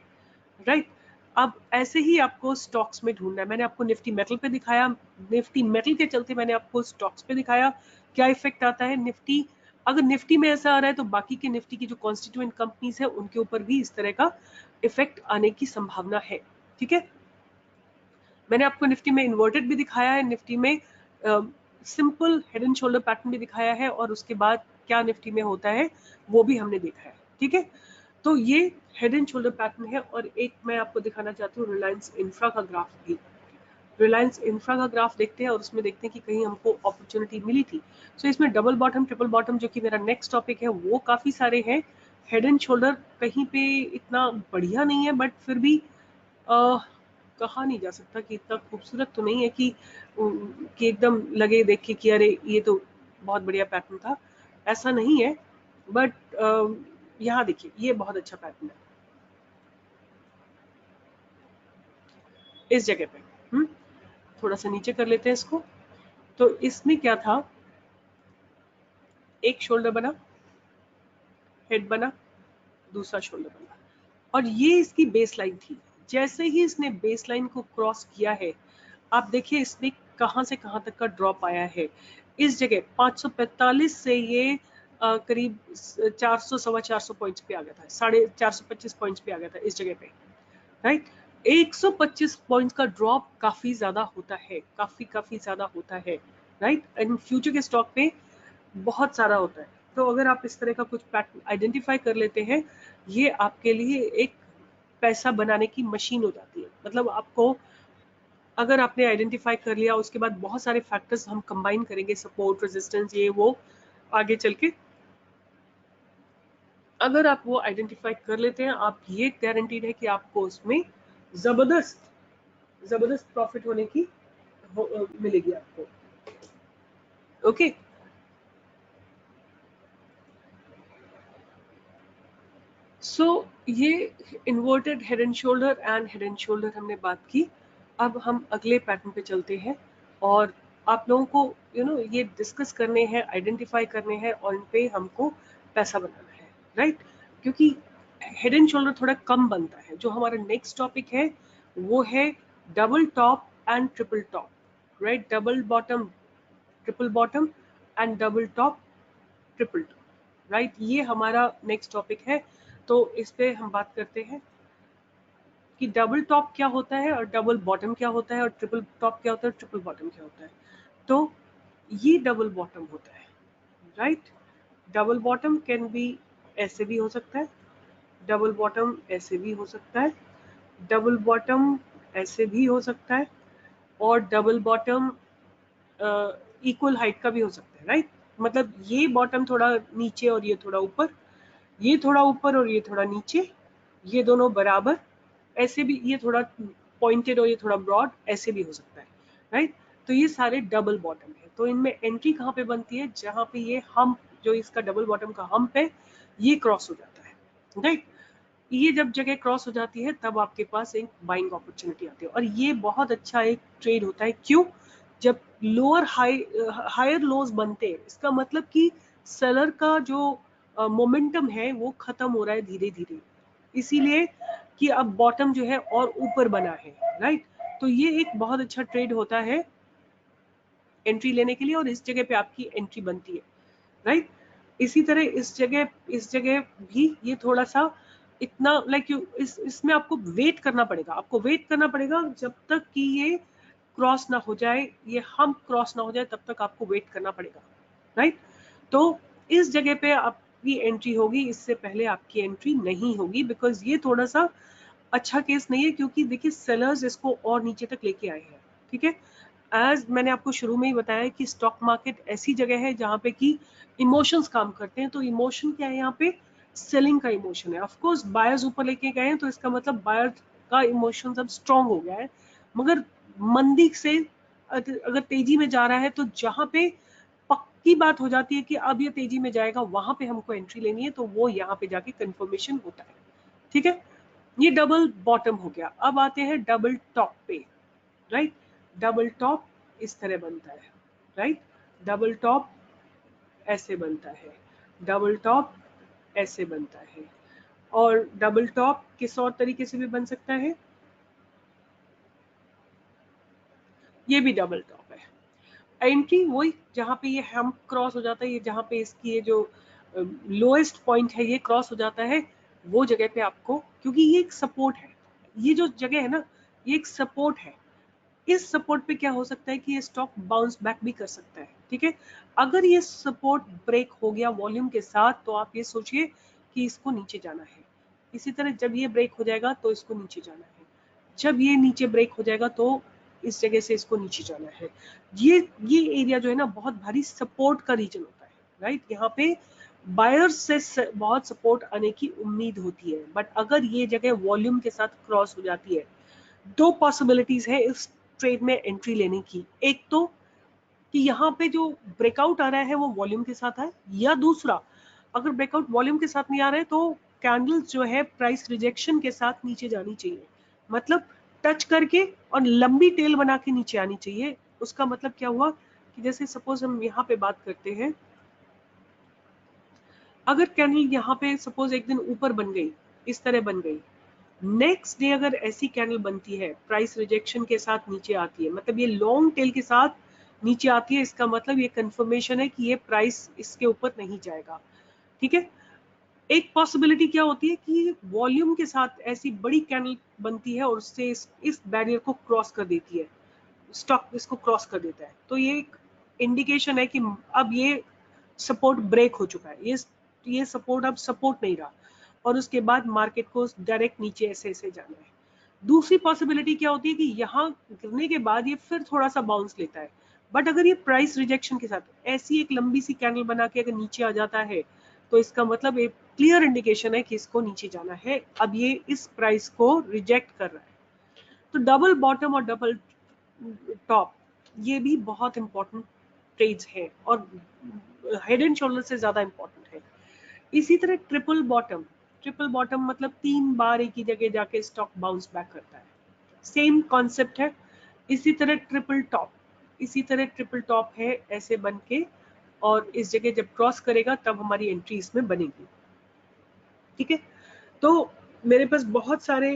[SPEAKER 1] राइट। अब ऐसे ही आपको स्टॉक्स में ढूंढना है। मैंने आपको निफ्टी मेटल पे दिखाया, निफ्टी मेटल के चलते मैंने आपको स्टॉक्स पे दिखाया क्या इफेक्ट आता है निफ्टी। अगर निफ्टी में ऐसा आ रहा है तो बाकी के निफ्टी की जो कॉन्स्टिट्यूएंट कंपनीज है उनके ऊपर भी इस तरह का इफेक्ट आने की संभावना है, ठीक है। मैंने आपको निफ्टी में इन्वर्टेड भी दिखाया है, निफ्टी में simple head and shoulder pattern भी दिखाया है, और उसके बाद क्या निफ्टी में होता है वो भी हमने देखा है। ठीक है, तो ये हेड एंड शोल्डर पैटर्न है। और एक मैं आपको दिखाना चाहती हूँ रिलायंस इंफ्रा का ग्राफ भी। रिलायंस इंफ्रा का ग्राफ देखते हैं और उसमें देखते हैं कि कहीं हमको अपॉर्चुनिटी मिली थी। सो इसमें डबल बॉटम, ट्रिपल बॉटम, जो कि मेरा नेक्स्ट टॉपिक है, वो काफी सारे हैं। हेड एंड शोल्डर कहीं पे इतना बढ़िया नहीं है, बट फिर भी कहा नहीं जा सकता कि इतना खूबसूरत तो नहीं है कि एकदम लगे देख के कि अरे ये तो बहुत बढ़िया पैटर्न था, ऐसा नहीं है। बट यहाँ देखिए ये बहुत अच्छा पैटर्न है इस जगह पे। थोड़ा सा नीचे कर लेते हैं इसको। तो इसमें क्या था, एक शोल्डर बना, हेड बना, दूसरा शोल्डर बना, और ये इसकी बेस लाइन थी। जैसे ही इसने बेस लाइन को क्रॉस किया है, आप देखिए इसने कहां से कहां तक का ड्रॉप आया है। इस जगह 545 से ये करीब 400 सवा 400 पॉइंट्स पे आ गया था, 425 पॉइंट्स पे आ गया था इस जगह पे, राइट। 125 पॉइंट्स का ड्रॉप काफी ज्यादा होता है, काफी ज्यादा होता है, राइट। एंड फ्यूचर के स्टॉक पे बहुत सारा होता है। तो अगर आप इस तरह का कुछ पैटर्न आइडेंटिफाई कर लेते हैं, ये आपके लिए एक पैसा बनाने की मशीन हो जाती है। मतलब आपको, अगर आपने आइडेंटिफाई कर लिया, उसके बाद बहुत सारे फैक्टर्स हम कंबाइन करेंगे, सपोर्ट, रेजिस्टेंस, ये वो, आगे चल के अगर आप वो आइडेंटिफाई कर लेते हैं, आप ये गारंटीड है कि आपको उसमें जबरदस्त जबरदस्त प्रॉफिट होने की मिलेगी आपको। ओके, सो ये inverted head and shoulder and head and shoulder हमने बात की। अब हम अगले पैटर्न पे चलते हैं, और आप लोगों को ये डिस्कस करने हैं, आइडेंटिफाई करने हैं, और इन पे हमको पैसा बनाना है, राइट। क्योंकि हेड एंड शोल्डर थोड़ा कम बनता है। जो हमारा नेक्स्ट टॉपिक है वो है double top and triple top, right. Double bottom, triple bottom, and double top, triple top, right. ये हमारा नेक्स्ट टॉपिक है। तो इस पे हम बात करते हैं कि डबल टॉप क्या होता है, और डबल बॉटम क्या होता है, और ट्रिपल टॉप क्या होता है, ट्रिपल बॉटम क्या होता है। तो ये डबल बॉटम होता है, right. Double bottom can be, ऐसे भी हो सकता है, डबल बॉटम ऐसे भी हो सकता है, डबल बॉटम ऐसे भी हो सकता है, और डबल बॉटम इक्वल हाइट का भी हो सकता है, राइट। मतलब ये बॉटम थोड़ा नीचे और ये थोड़ा ऊपर, ये थोड़ा ऊपर और ये थोड़ा नीचे, ये दोनों बराबर, ऐसे भी ये थोड़ा पॉइंटेड और ये थोड़ा ब्रॉड, ऐसे भी हो सकता है, राइट। तो ये सारे डबल बॉटम है। तो इनमें एंट्री कहाँ पे बनती है, जहां पे ये हम्प, जो इसका डबल बॉटम का हम्प है, ये क्रॉस हो जाता है, राइट। ये जब जगह क्रॉस हो जाती है तब आपके पास एक बाइंग अपॉर्चुनिटी आती है, और ये बहुत अच्छा एक ट्रेड होता है। क्यों? जब लोअर हायर लोज बनते हैं, इसका मतलब कि सेलर का जो मोमेंटम है वो खत्म हो रहा है धीरे धीरे, इसीलिए कि अब बॉटम जो है और ऊपर बना है, राइट। तो ये एक बहुत अच्छा ट्रेड होता है एंट्री लेने के लिए, और इस जगह पे आपकी एंट्री बनती है, राइट। इसी तरह इस जगह भी ये थोड़ा सा इतना इसमें आपको वेट करना पड़ेगा, जब तक कि ये क्रॉस ना हो जाए, ये हम क्रॉस ना हो जाए, तब तक आपको वेट करना पड़ेगा, राइट। तो इस जगह पे आपकी एंट्री होगी, इससे पहले आपकी एंट्री नहीं होगी, बिकॉज ये थोड़ा सा अच्छा केस नहीं है, क्योंकि देखिए सेलर्स इसको और नीचे तक लेके आए हैं, ठीक है। एज मैंने आपको शुरू में ही बताया कि स्टॉक मार्केट ऐसी जगह है जहाँ पे कि इमोशंस काम करते हैं। तो इमोशन क्या है यहाँ पे, सेलिंग का इमोशन है। ऑफ कोर्स बायर्स ऊपर लेके गए हैं, तो इसका मतलब बायर का इमोशन अब स्ट्रांग हो गया है। मगर मंदी से अगर तेजी में जा रहा है, तो जहाँ पे पक्की बात हो जाती है कि अब ये तेजी में जाएगा, वहां पे हमको एंट्री लेनी है, तो वो यहाँ पे जाके कंफर्मेशन होता है, ठीक है। ये डबल बॉटम हो गया। अब आते हैं डबल टॉप पे, राइट। डबल टॉप इस तरह बनता है, राइट। डबल टॉप ऐसे बनता है, डबल टॉप ऐसे बनता है, और डबल टॉप किस और तरीके से भी बन सकता है, ये भी डबल टॉप है। एंट्री वही जहां पे ये हम क्रॉस हो जाता है, ये जहां पे इसकी ये जो लोएस्ट पॉइंट है ये क्रॉस हो जाता है, वो जगह पे आपको, क्योंकि ये एक सपोर्ट है, ये जो जगह है ना, ये एक सपोर्ट है, इस सपोर्ट पे क्या हो सकता है कि ये स्टॉक बाउंस बैक भी कर सकता है, ठीक है। अगर ये सपोर्ट ब्रेक हो गया वॉल्यूम के साथ तो आप ये सोचिए कि इसको नीचे जाना है। इसी तरह जब ये ब्रेक हो जाएगा तो इसको नीचे जाना है, जब ये नीचे ब्रेक हो जाएगा तो इस जगह से इसको नीचे जाना है। ये एरिया जो है ना बहुत भारी सपोर्ट का रीजन होता है, राइट। यहाँ पे बायर्स से बहुत सपोर्ट आने की उम्मीद होती है, बट अगर ये जगह वॉल्यूम के साथ क्रॉस हो जाती है, दो पॉसिबिलिटीज है इस ट्रेड में एंट्री लेने की। एक तो कि यहाँ पे जो ब्रेकआउट आ रहा है वो वॉल्यूम के साथ है, या दूसरा अगर ब्रेकआउट वॉल्यूम के साथ नहीं आ रहा है तो कैंडल्स जो है प्राइस रिजेक्शन के साथ नीचे जानी चाहिए, मतलब टच करके और लंबी टेल बना के नीचे आनी चाहिए। उसका मतलब क्या हुआ कि जैसे सपोज हम यहाँ पे बात करते हैं, अगर कैंडल यहाँ पे सपोज एक दिन ऊपर बन गई, इस तरह बन गई, नेक्स्ट डे अगर ऐसी कैंडल बनती है प्राइस रिजेक्शन के साथ नीचे आती है, मतलब ये लॉन्ग टेल के साथ नीचे आती है, इसका मतलब ये कंफर्मेशन है कि ये प्राइस इसके ऊपर नहीं जाएगा, ठीक है। एक पॉसिबिलिटी क्या होती है कि वॉल्यूम के साथ ऐसी बड़ी कैंडल बनती है और उससे इस बैरियर को क्रॉस कर देती है, स्टॉक इसको क्रॉस कर देता है, तो ये एक इंडिकेशन है कि अब ये सपोर्ट ब्रेक हो चुका है, ये सपोर्ट अब सपोर्ट नहीं रहा और उसके बाद मार्केट को डायरेक्ट नीचे ऐसे ऐसे जाना है। दूसरी पॉसिबिलिटी क्या होती है कि यहाँ गिरने के बाद ये फिर थोड़ा सा बाउंस लेता है, बट अगर ये प्राइस रिजेक्शन के साथ ऐसी एक लंबी सी कैंडल बना के अगर नीचे आ जाता है तो इसका मतलब एक क्लियर इंडिकेशन है कि इसको नीचे जाना है, अब ये इस प्राइस को रिजेक्ट कर रहा है। तो डबल बॉटम और डबल टॉप ये भी बहुत इंपॉर्टेंट ट्रेड्स है और हेड एंड शोल्डर से ज्यादा इंपॉर्टेंट है। इसी तरह ट्रिपल बॉटम मतलब 3 बार एक ही जगह जाके स्टॉक बाउंस बैक करता है, सेम कॉन्सेप्ट है। इसी तरह ट्रिपल टॉप है ऐसे बन के, और इस जगह जब क्रॉस करेगा तब हमारी एंट्री इसमें बनेगी, ठीक है। तो मेरे पास बहुत सारे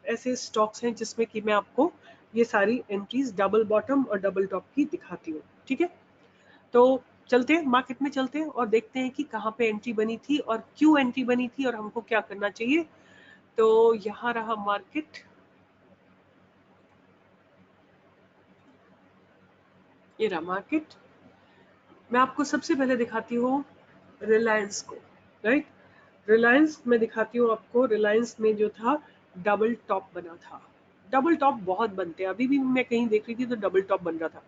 [SPEAKER 1] ऐसे स्टॉक्स हैं जिसमें कि मैं आपको ये सारी एंट्रीज डबल बॉटम और डबल टॉप की दिखाती हूँ, ठीक है। तो चलते हैं मार्केट में, चलते हैं और देखते हैं कि कहाँ पे एंट्री बनी थी और क्यों एंट्री बनी थी और हमको क्या करना चाहिए। तो यहाँ रहा मार्केट, ये रहा मार्केट। मैं आपको सबसे पहले दिखाती हूँ रिलायंस को, राइट। रिलायंस में दिखाती हूँ आपको, रिलायंस में जो था डबल टॉप बना था। डबल टॉप बहुत बनते हैं, अभी भी मैं कहीं देख रही थी तो डबल टॉप बन रहा था।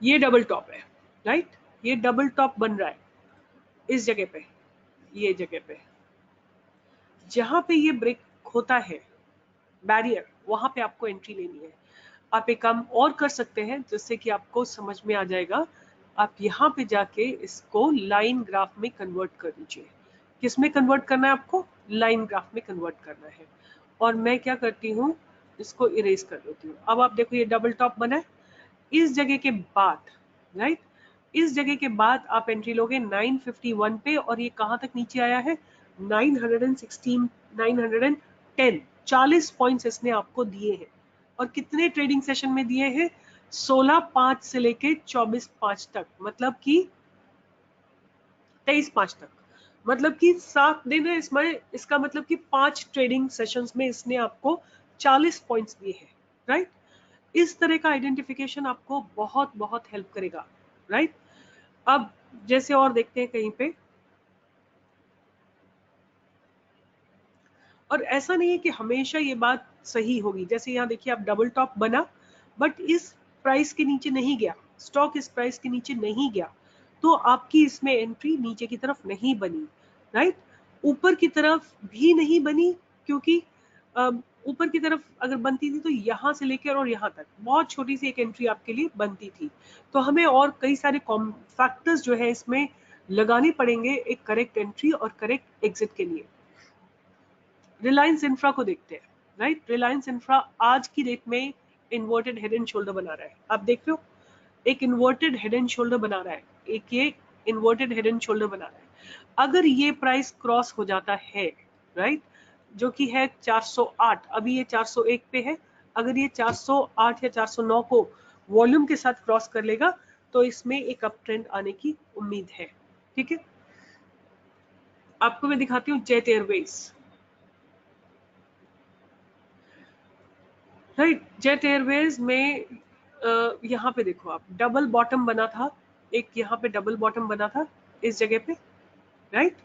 [SPEAKER 1] ये डबल टॉप है, राइट। ये डबल टॉप बन रहा है इस जगह पे, ये जगह पे जहां पे ये ब्रेक होता है बैरियर, वहां पे आपको एंट्री लेनी है। आप एक काम और कर सकते हैं जिससे कि आपको समझ में आ जाएगा, आप यहाँ पे जाके इसको लाइन ग्राफ में कन्वर्ट कर दीजिए। किस में कन्वर्ट करना है आपको? लाइन ग्राफ में कन्वर्ट करना है। और मैं क्या करती हूँ, इसको इरेज कर देती हूँ। अब आप देखो ये डबल टॉप बना है, इस जगह के बाद, राइट, इस जगह के बाद आप एंट्री लोगे 951 पे, और ये कहां तक नीचे आया है? 916, 910, 40 पॉइंट्स इसने आपको दिए हैं। और कितने ट्रेडिंग सेशन में दिए हैं? 16/5 से लेके 24/5 तक, मतलब कि 23/5 तक, मतलब कि 7 दिन है इसमें। इसका मतलब कि 5 ट्रेडिंग सेशंस में इसने आपको 40 पॉइंट्स दिए हैं, राइट। इस तरह का आइडेंटिफिकेशन आपको बहुत बहुत हेल्प करेगा, राइट। अब जैसे और देखते हैं कहीं पे, और ऐसा नहीं है कि हमेशा ये बात सही होगी। जैसे यहाँ देखिए आप डबल टॉप बना, बट इस प्राइस के नीचे नहीं गया, स्टॉक इस प्राइस के नीचे नहीं गया, तो आपकी इसमें एंट्री नीचे की तरफ नहीं बनी, राइट। ऊपर की तरफ भी नहीं बनी, क्योंकि ऊपर की तरफ अगर बनती थी तो यहाँ से लेकर और यहाँ तक बहुत छोटी सी एक एंट्री आपके लिए बनती थी। तो हमें और कई सारे फैक्टर्स जो है इसमें लगाने पड़ेंगे एक करेक्ट एंट्री और करेक्ट एग्जिट के लिए। रिलायंस इंफ्रा को देखते हैं, राइट। रिलायंस इंफ्रा आज की डेट में इन्वर्टेड हेड एंड शोल्डर बना रहा है, आप देख रहे हो, एक इन्वर्टेड हेड एंड शोल्डर बना रहा है, एक ये इन्वर्टेड हेड एंड शोल्डर बना रहा है। अगर ये प्राइस क्रॉस हो जाता है, राइट, जो कि है 408, अभी ये 401 पे है, अगर ये 408 या 409 को वॉल्यूम के साथ क्रॉस कर लेगा तो इसमें एक अप ट्रेंड आने की उम्मीद है, ठीक है। आपको मैं दिखाती हूँ jet Airways, right. Jet Airways में यहाँ पे देखो आप, डबल बॉटम बना था, एक यहाँ पे डबल बॉटम बना था इस जगह पे, राइट।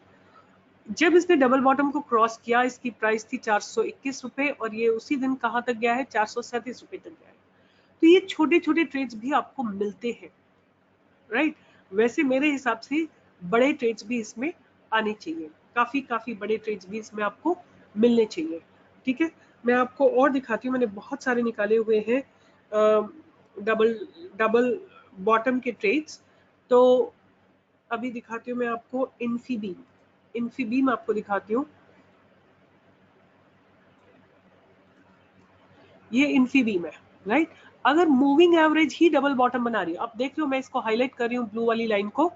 [SPEAKER 1] जब इसने डबल बॉटम को क्रॉस किया, इसकी प्राइस थी 421 रुपए और ये उसी दिन कहाँ तक गया है, 437 रुपए तक गया है। तो ये छोटे छोटे ट्रेड्स भी आपको मिलते हैं, राइट। वैसे मेरे हिसाब से बड़े ट्रेड्स भी इसमें आने चाहिए, काफी काफी बड़े ट्रेड्स भी इसमें आपको मिलने चाहिए, ठीक है। मैं आपको और दिखाती हूँ, मैंने बहुत सारे निकाले हुए हैं डबल डबल बॉटम के ट्रेड्स। तो अभी दिखाती हूँ मैं आपको इन्फीबीम, इन्फीबीम आपको दिखाती हूँ, ये इन्फीबीम है, राइट। अगर मूविंग एवरेज ही डबल बॉटम बना रही है, आप देख रहे हो मैं इसको हाईलाइट कर रही हूँ ब्लू वाली लाइन को,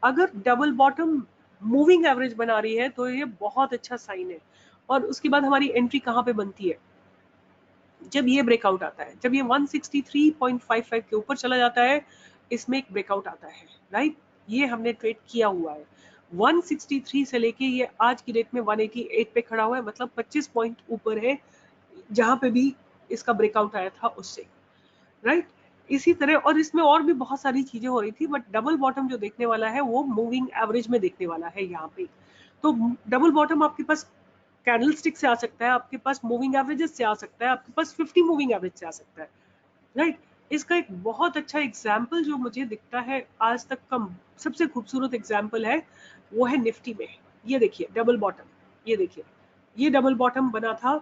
[SPEAKER 1] अगर डबल बॉटम मूविंग एवरेज बना रही है तो ये बहुत अच्छा साइन है। और उसके बाद हमारी एंट्री कहाँ पे बनती है, जब ये ब्रेकआउट आता है, जब ये 163.55 के ऊपर चला जाता है, इसमें एक ब्रेकआउट आता है, राइट। ये हमने ट्रेड किया हुआ है। 163 से लेके ये आज की डेट में 188 पे खड़ा हुआ है, मतलब 25 पॉइंट ऊपर है जहां पे भी इसका ब्रेकआउट आया था उससे, राइट। इसी तरह और इसमें और भी बहुत सारी चीजें हो रही थी, बट डबल बॉटम जो देखने वाला है वो मूविंग एवरेज में देखने वाला है यहाँ पे। तो डबल बॉटम आपके पास कैंडल स्टिक से आ सकता है, आपके पास मूविंग एवरेजेस से आ सकता है, आपके पास 50 मूविंग एवरेज से आ सकता है, राइट। इसका एक बहुत अच्छा एग्जाम्पल जो मुझे दिखता है आज तक का सबसे खूबसूरत एग्जाम्पल है, वो है निफ्टी में। ये देखिए डबल बॉटम, ये देखिए, ये डबल बॉटम बना था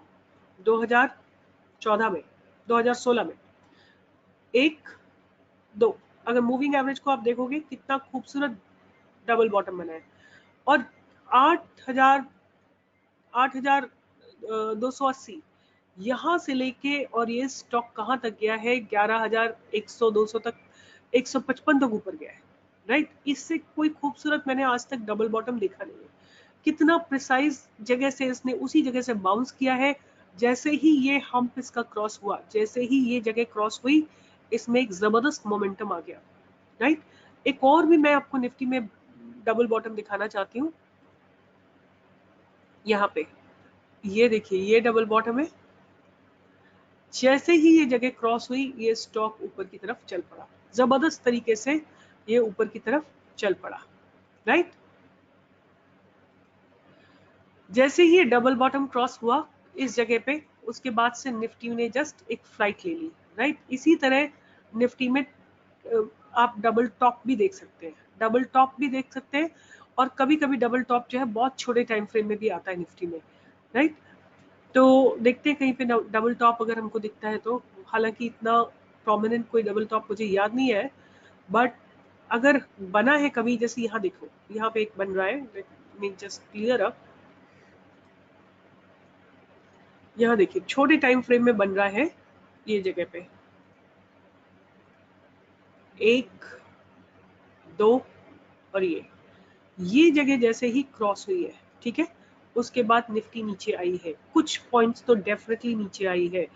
[SPEAKER 1] 2014 में, 2016 में, एक दो, अगर मूविंग एवरेज को आप देखोगे कितना खूबसूरत डबल बॉटम बना है। और 8,000, 8,280 यहाँ से लेके और ये स्टॉक कहाँ तक गया है, 11,100 200 तक, 155 तक ऊपर गया है, राइट। इससे कोई खूबसूरत मैंने आज तक डबल बॉटम देखा नहीं है। कितना प्रिसाइज जगह से इसने उसी जगह से बाउंस किया है, जैसे ही ये हम्प इसका क्रॉस हुआ, जैसे ही ये जगह क्रॉस हुई, इसमें एक जबरदस्त मोमेंटम आ गया, राइट। एक और भी मैं आपको निफ्टी में डबल बॉटम दिखाना चाहती हूँ, यहाँ पे ये देखिए, ये डबल बॉटम है, जैसे ही ये जगह क्रॉस हुई ये स्टॉक ऊपर की तरफ चल पड़ा, जबरदस्त तरीके से ये ऊपर की तरफ चल पड़ा, राइट। जैसे ही ये डबल बॉटम क्रॉस हुआ इस जगह पे, उसके बाद से निफ्टी ने जस्ट एक फ्लाइट ले ली, राइट। इसी तरह निफ्टी में आप डबल टॉप भी देख सकते हैं, डबल टॉप भी देख सकते हैं, और कभी कभी डबल टॉप जो है बहुत छोटे टाइम फ्रेम में भी आता है निफ्टी में, राइट। तो देखते हैं कहीं पे डबल टॉप अगर हमको दिखता है तो, हालांकि इतना प्रोमिनेंट कोई डबल टॉप मुझे याद नहीं है, बट अगर बना है कभी, जैसे यहाँ देखो, यहाँ पे एक बन रहा है, let me just clear up, यहाँ देखिए छोटे टाइम फ्रेम में बन रहा है ये जगह पे, एक दो, और ये जगह जैसे ही क्रॉस हुई है, ठीक है, उसके बाद निफ्टी नीचे आई है, कुछ पॉइंट्स तो डेफिनेटली नीचे आई है,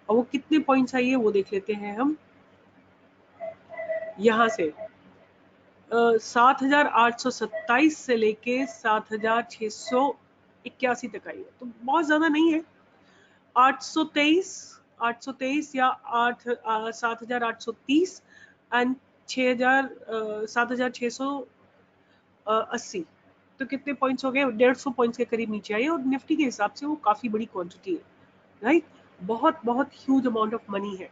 [SPEAKER 1] और वो कितने पॉइंट्स आई है वो देख लेते हैं हम, यहाँ से 7,827 से लेके 7,681 तक आई है, तो बहुत ज्यादा नहीं है। 823, 823 या 7,830 एंड 6,000, 7,680, तो कितने पॉइंट्स हो गए, 150 पॉइंट्स के करीब नीचे आई है, और निफ्टी के हिसाब से वो काफी बड़ी क्वांटिटी है, राइट। बहुत बहुत ह्यूज अमाउंट ऑफ मनी है,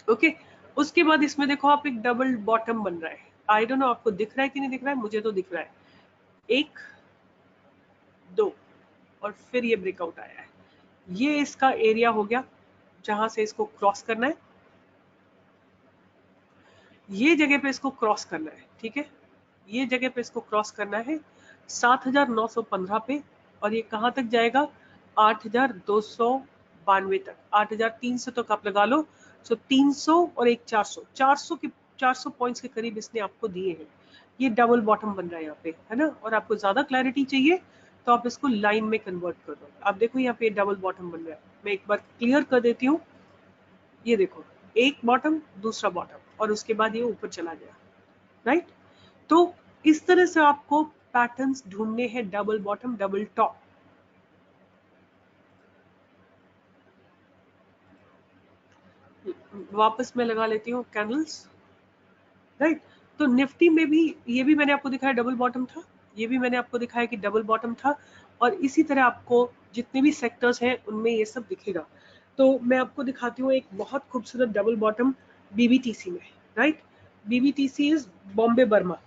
[SPEAKER 1] ओके। उसके बाद इसमें देखो आप, एक डबल बॉटम बन रहा है, आई डोंट नो आपको दिख रहा है कि नहीं दिख रहा है, मुझे तो दिख रहा है, एक दो, और फिर ये ब्रेकआउट आया है, ये इसका एरिया हो गया जहां से इसको क्रॉस करना है, ये जगह पे इसको क्रॉस करना है, ठीक है, ये जगह पे इसको क्रॉस करना है 7,915 पे, और ये कहां तक जाएगा, 8,292 तक, 8,300 तक आप लगा लो। सो 300 और एक 400, 400 पॉइंट्स के करीब इसने आपको दिए हैं। ये डबल बॉटम बन रहा है यहाँ पे, है ना। और आपको ज्यादा क्लैरिटी चाहिए तो आप इसको लाइन में कन्वर्ट कर दो। आप देखो यहाँ पे डबल बॉटम बन रहा है, मैं एक बार क्लियर कर देती हूँ, ये देखो, एक बॉटम दूसरा बॉटम, और उसके बाद ये ऊपर चला गया, राइट। तो इस तरह से आपको पैटर्न्स ढूंढने हैं, डबल बॉटम डबल टॉप। वापस मैं लगा लेती हूँ कैंडल्स, राइट। तो निफ्टी में भी ये भी मैंने आपको दिखाया डबल बॉटम था, ये भी मैंने आपको दिखाया कि डबल बॉटम था, और इसी तरह आपको जितने भी सेक्टर्स हैं उनमें ये सब दिखेगा। तो मैं आपको दिखाती हूँ एक बहुत खूबसूरत डबल बॉटम बीबीटीसी में, राइट। बीबीटीसी इज बॉम्बे बर्मा,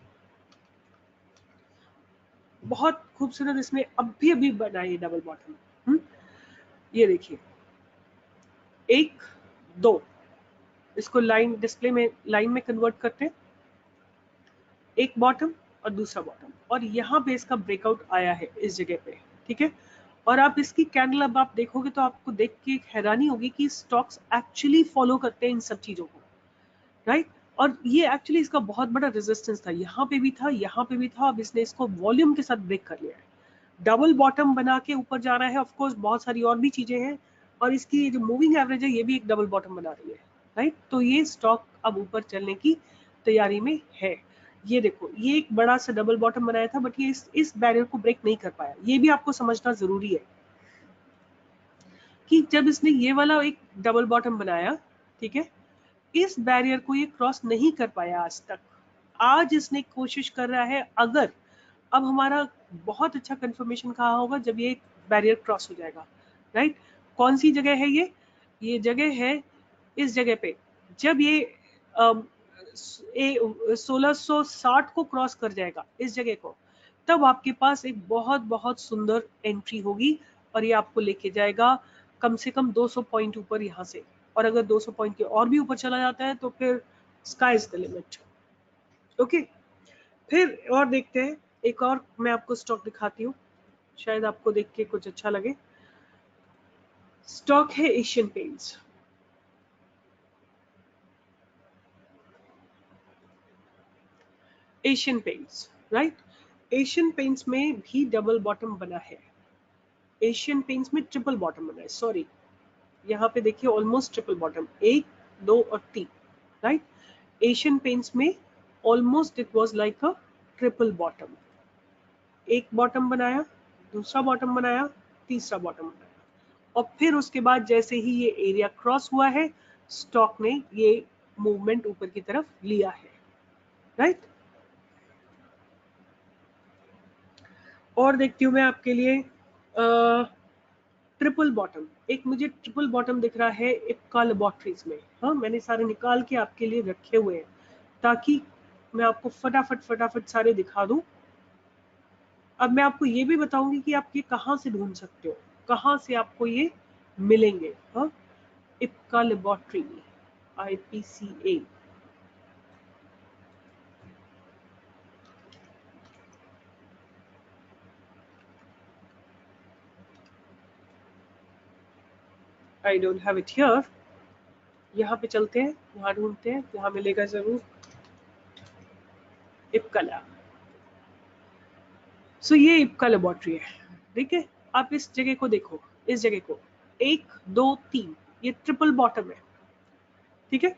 [SPEAKER 1] बहुत खूबसूरत इसमें अभी अभी बना है डबल बॉटम। ये देखिए, एक दो, इसको लाइन डिस्प्ले में लाइन में कन्वर्ट करते हैं, एक बॉटम और दूसरा बॉटम, और यहाँ पे इसका ब्रेकआउट आया है इस जगह पे, ठीक है। और आप इसकी कैंडल अब आप देखोगे तो आपको देख के हैरानी होगी कि स्टॉक्स एक्चुअली फॉलो करते हैं इन सब चीजों को, राइट। और ये एक्चुअली इसका बहुत बड़ा रेजिस्टेंस था, यहाँ पे भी था, यहाँ पे भी था, अब इसने इसको वॉल्यूम के साथ ब्रेक कर लिया है, डबल बॉटम बना के ऊपर जा रहा है। ऑफ कोर्स बहुत सारी और भी चीजें हैं, और इसकी जो मूविंग एवरेज है ये भी एक डबल बॉटम बना रही है, राइट। तो ये स्टॉक अब ऊपर चलने की तैयारी में है। ये देखो, ये एक बड़ा सा डबल बॉटम बनाया था, बट ये इस बैरियर को ब्रेक नहीं कर पाया। ये भी आपको समझना जरूरी है कि जब इसने ये वाला एक डबल बॉटम बनाया, ठीक है, इस बैरियर को ये क्रॉस नहीं कर पाया आज तक। आज इसने कोशिश कर रहा है, अगर अब हमारा बहुत अच्छा कंफर्मेशन कहा होगा जब ये बैरियर क्रॉस हो जाएगा, राइट। कौन सी जगह है ये जगह है इस जगह पे, जब ये 1660 को क्रॉस कर जाएगा इस जगह को, तब आपके पास एक बहुत बहुत सुंदर एंट्री होगी, और ये आपको लेके जाएगा कम से कम 200 पॉइंट ऊपर यहाँ से। और अगर 200 पॉइंट के और भी ऊपर चला जाता है तो फिर sky is the limit. Okay, फिर और देखते हैं, एक और मैं आपको स्टॉक दिखाती हूँ, शायद आपको देख के कुछ अच्छा लगे। स्टॉक है Asian paints. Asian paints, right. Asian paints में भी डबल बॉटम बना है, एशियन पेंट्स में ट्रिपल बॉटम बना है, सॉरी, यहाँ पे देखिए ऑलमोस्ट ट्रिपल बॉटम, एक दो और तीन, राइट। एशियन पेंट्स में almost it was like a triple bottom, एक बॉटम बनाया, दूसरा बॉटम बनाया, तीसरा बॉटम बनाया, और फिर उसके बाद जैसे ही ये एरिया क्रॉस हुआ है, स्टॉक ने ये मूवमेंट ऊपर की तरफ लिया है, राइट। और देखती हूँ मैं आपके लिए ट्रिपल बॉटम, एक मुझे ट्रिपल बॉटम दिख रहा है इप्का लेबोरेटरीज में। हाँ, मैंने सारे निकाल के आपके लिए रखे हुए हैं ताकि मैं आपको फटाफट फटाफट सारे दिखा दूं। अब मैं आपको ये भी बताऊंगी कि आप ये कहाँ से ढूंढ सकते हो, कहाँ से आपको ये मिलेंगे। हाँ, Ipca laboratory, IPCA। I don't have it here, यहाँ पे चलते हैं, यहाँ ढूंढते हैं, यहाँ मिलेगा जरूर इप्का लैब। सो ये इप्का लेबोरेटरी है, ठीक है। आप इस जगह को देखो, इस जगह को, एक दो तीन, ये ट्रिपल बॉटम है, ठीक है।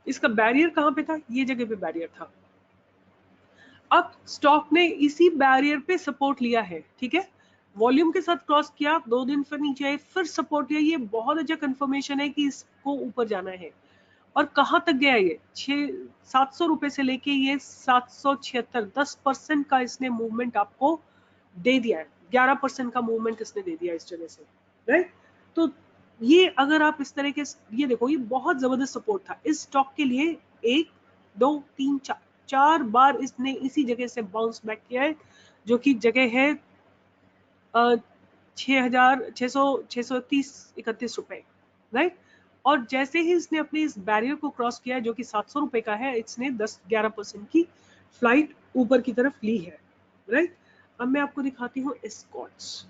[SPEAKER 1] इसका बैरियर कहाँ पे था, ये जगह पे बैरियर था। अब स्टॉक ने इसी बैरियर पे सपोर्ट लिया है, ठीक है, वॉल्यूम के साथ क्रॉस किया, 2 दिन फिर नीचे आए, फिर सपोर्ट लिया। ये बहुत अच्छा कंफर्मेशन है कि इसको ऊपर जाना है। और कहाँ तक गया ये, 700 रुपए से लेके ये 776, 10% का इसने मूवमेंट आपको दे दिया है, 11% का मूवमेंट इसने दे दिया इस जगह से, राइट। तो ये अगर आप इस तरह के, ये देखो, ये बहुत जबरदस्त सपोर्ट था इस स्टॉक के लिए। एक दो तीन चार, 4 बार इसने इसी जगह से बाउंस बैक किया है, जो कि जगह है 6,630-31 राइट। और जैसे ही इसने अपने इस बैरियर को क्रॉस किया, जो कि 700 रुपए का है, इसने 10-11% की फ्लाइट ऊपर की तरफ ली है, राइट। अब मैं आपको दिखाती हूँ एस्कॉर्ट्स।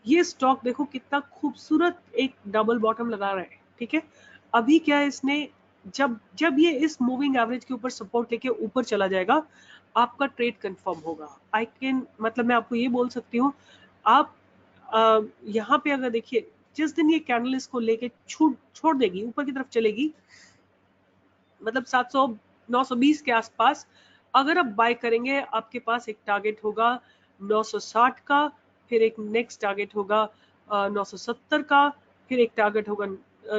[SPEAKER 1] ये स्टॉक देखो कितना खूबसूरत एक डबल बॉटम लगा रहा है, ठीक है। अभी क्या है, इसने जब जब ये इस मूविंग एवरेज के ऊपर सपोर्ट लेके ऊपर चला जाएगा, आपका ट्रेड कंफर्म होगा। आई कैन, मतलब मैं आपको ये बोल सकती हूँ, आप यहाँ पे अगर देखिए, जिस दिन ये कैंडल इसको लेके छोड़ देगी, ऊपर की तरफ चलेगी, मतलब 700 920 के आसपास, अगर आप बाय करेंगे आपके पास एक टारगेट होगा 960 का, फिर एक नेक्स्ट टारगेट होगा 970 का, फिर एक टारगेट होगा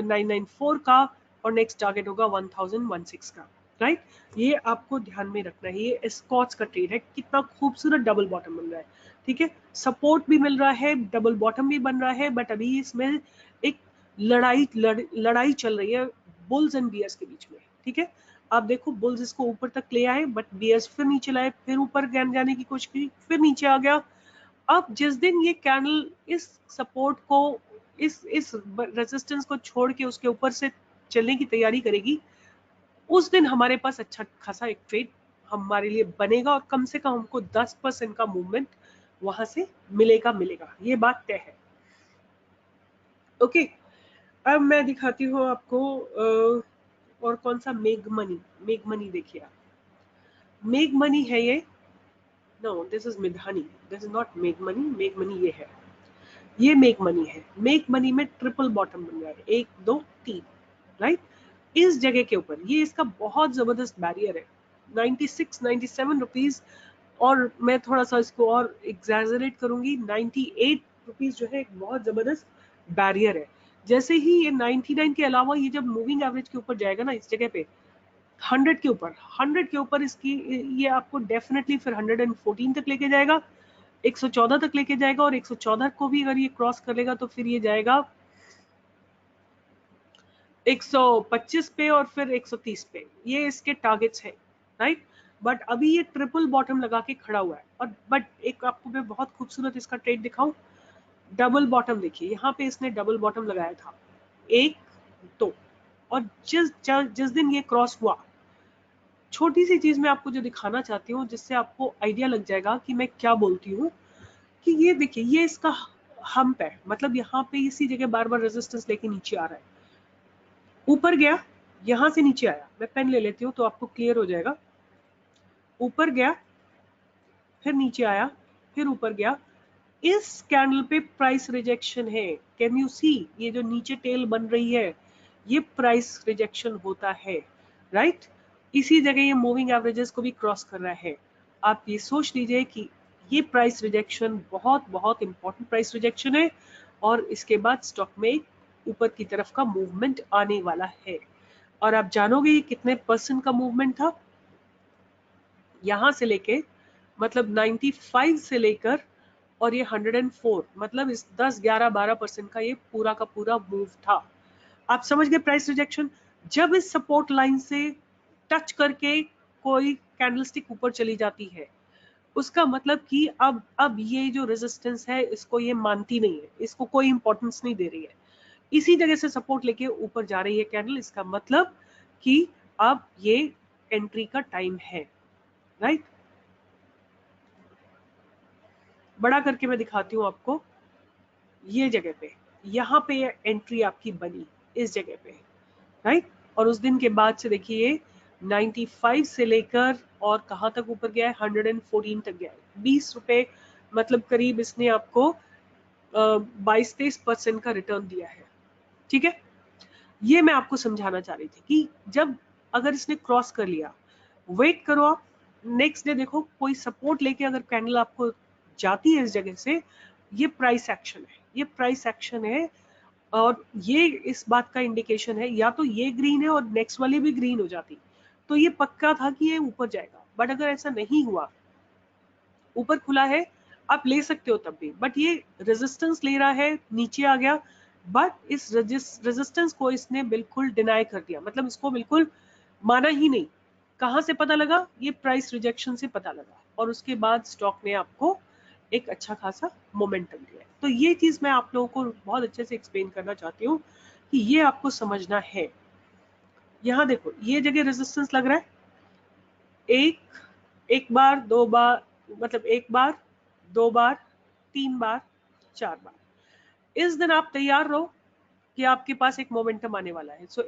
[SPEAKER 1] 994 का, और नेक्स्ट टारगेट होगा 1016 का, राइट। ये आपको ध्यान में रखना है। ये एस्कॉट्स का ट्रेड है, कितना खूबसूरत डबल बॉटम बन रहा है, ठीक है। सपोर्ट भी मिल रहा है, डबल बॉटम भी बन रहा है, बट अभी इसमें एक लड़ाई चल रही है बुल्स एंड बियर्स के बीच में, ठीक है। आप देखो बुल्स इसको ऊपर तक ले आए, बट बियर्स फिर नीचे लाए, फिर ऊपर जाने की कोशिश की, फिर नीचे आ गया। अब जिस दिन ये कैंडल इस सपोर्ट को, इस रेजिस्टेंस को छोड़ के उसके ऊपर से चलने की तैयारी करेगी, उस दिन हमारे पास अच्छा खासा एक ट्रेड हमारे लिए बनेगा, और कम से कम हमको 10% का मूवमेंट वहां से मिलेगा, ये बात तय है। ओके, अब मैं दिखाती हूँ आपको और कौन सा, मेग मनी देखिए आप, मेग मनी है ये, no this is Midhani, this is not meg money ये है, ये मेक मनी है। मेक मनी में ट्रिपल बॉटम बन रहा है, 1 2 3, राइट। इस जगह के ऊपर ये इसका बहुत जबरदस्त बैरियर है, 96 97 रुपीज, और मैं थोड़ा सा इसको और एग्जैजरेट करूंगी, 98 रुपीज जो है एक बहुत जबरदस्त बैरियर है। जैसे ही ये 99 के अलावा ये जब मूविंग एवरेज के ऊपर जाएगा ना, इस जगह पे 100 के ऊपर इसकी, ये आपको डेफिनेटली फिर 114 तक लेके जाएगा, 114 तक लेके जाएगा, और 114 को भी अगर ये क्रॉस कर लेगा तो फिर ये जाएगा 125 पे, और फिर 130 पे। ये इसके टारगेट्स है, राइट। बट अभी ये ट्रिपल बॉटम लगा के खड़ा हुआ है, और बट एक आपको मैं बहुत खूबसूरत इसका ट्रेड दिखाऊं, डबल बॉटम देखिए, यहाँ पे इसने डबल बॉटम लगाया था, 1 2, और जिस दिन ये क्रॉस हुआ, छोटी सी चीज मैं आपको जो दिखाना चाहती हूँ, जिससे आपको आइडिया लग जाएगा कि मैं क्या बोलती हूँ, कि ये देखिए, ये इसका हम्प है, मतलब यहाँ पे इसी जगह बार बार रेजिस्टेंस लेके नीचे आ रहा है, ऊपर गया, यहां से नीचे आया, मैं पेन ले लेती हूँ तो आपको क्लियर हो जाएगा, ऊपर गया, फिर नीचे आया, फिर ऊपर गया, इस कैंडल पे प्राइस रिजेक्शन है, कैन यू सी, ये जो नीचे टेल बन रही है, ये प्राइस रिजेक्शन होता है, राइट। इसी जगह ये मूविंग एवरेजेस को भी क्रॉस कर रहा है। आप ये सोच लीजिए कि ये प्राइस रिजेक्शन बहुत बहुत इंपॉर्टेंट प्राइस रिजेक्शन है, और इसके बाद स्टॉक में ऊपर की तरफ का मूवमेंट आने वाला है। और आप जानोगे ये कितने परसेंट का मूवमेंट था, यहां से लेके, मतलब 95 से लेकर, और ये 104, मतलब इस 10 11 12% का ये पूरा का पूरा मूव था। आप समझ गए प्राइस रिजेक्शन, जब इस सपोर्ट लाइन से टच करके कोई कैंडलस्टिक ऊपर चली जाती है, उसका मतलब कि अब ये जो रेजिस्टेंस है इसको ये मानती नहीं है, इसको कोई इंपॉर्टेंस नहीं दे रही है, इसी जगह से सपोर्ट लेके ऊपर जा रही है कैंडल, इसका मतलब कि अब ये एंट्री का टाइम है, राइट। बड़ा करके मैं दिखाती हूँ आपको, ये जगह पे, यहाँ पे एंट्री आपकी बनी इस जगह पे, राइट। और उस दिन के बाद से देखिए 95 से लेकर और कहाँ तक ऊपर गया है, 114 तक गया है, 20 रुपए, मतलब करीब इसने आपको 22-23% का रिटर्न दिया है, ठीक है। ये मैं आपको समझाना चाह रही थी कि जब अगर इसने क्रॉस कर लिया, वेट करो आप, नेक्स्ट डे देखो कोई सपोर्ट लेके अगर कैंडल आपको जाती है इस जगह से, ये प्राइस एक्शन है, ये प्राइस एक्शन है, और ये इस बात का इंडिकेशन है, या तो ये ग्रीन है और नेक्स्ट वाली भी ग्रीन हो जाती, तो ये पक्का था कि ये ऊपर जाएगा। बट अगर ऐसा नहीं हुआ, ऊपर खुला है, आप ले सकते हो तब भी, बट ये रेजिस्टेंस ले रहा है, नीचे आ गया, बट इस रेजिस्टेंस को इसने बिल्कुल डिनाई कर दिया, मतलब इसको बिल्कुल माना ही नहीं। कहां से पता लगा, ये प्राइस रिजेक्शन से पता लगा, और उसके बाद स्टॉक ने आपको एक अच्छा खासा मोमेंटम दिया। तो ये चीज मैं आप लोगों को बहुत अच्छे से एक्सप्लेन करना चाहती हूँ कि ये आपको समझना है। यहाँ देखो ये जगह रेजिस्टेंस लग रहा है, एक बार, 2 बार, मतलब 1 बार, 2 बार, 3 बार, 4 बार। इस दिन आप तैयार रहो कि आपके पास एक मोमेंटम आने वाला है। सो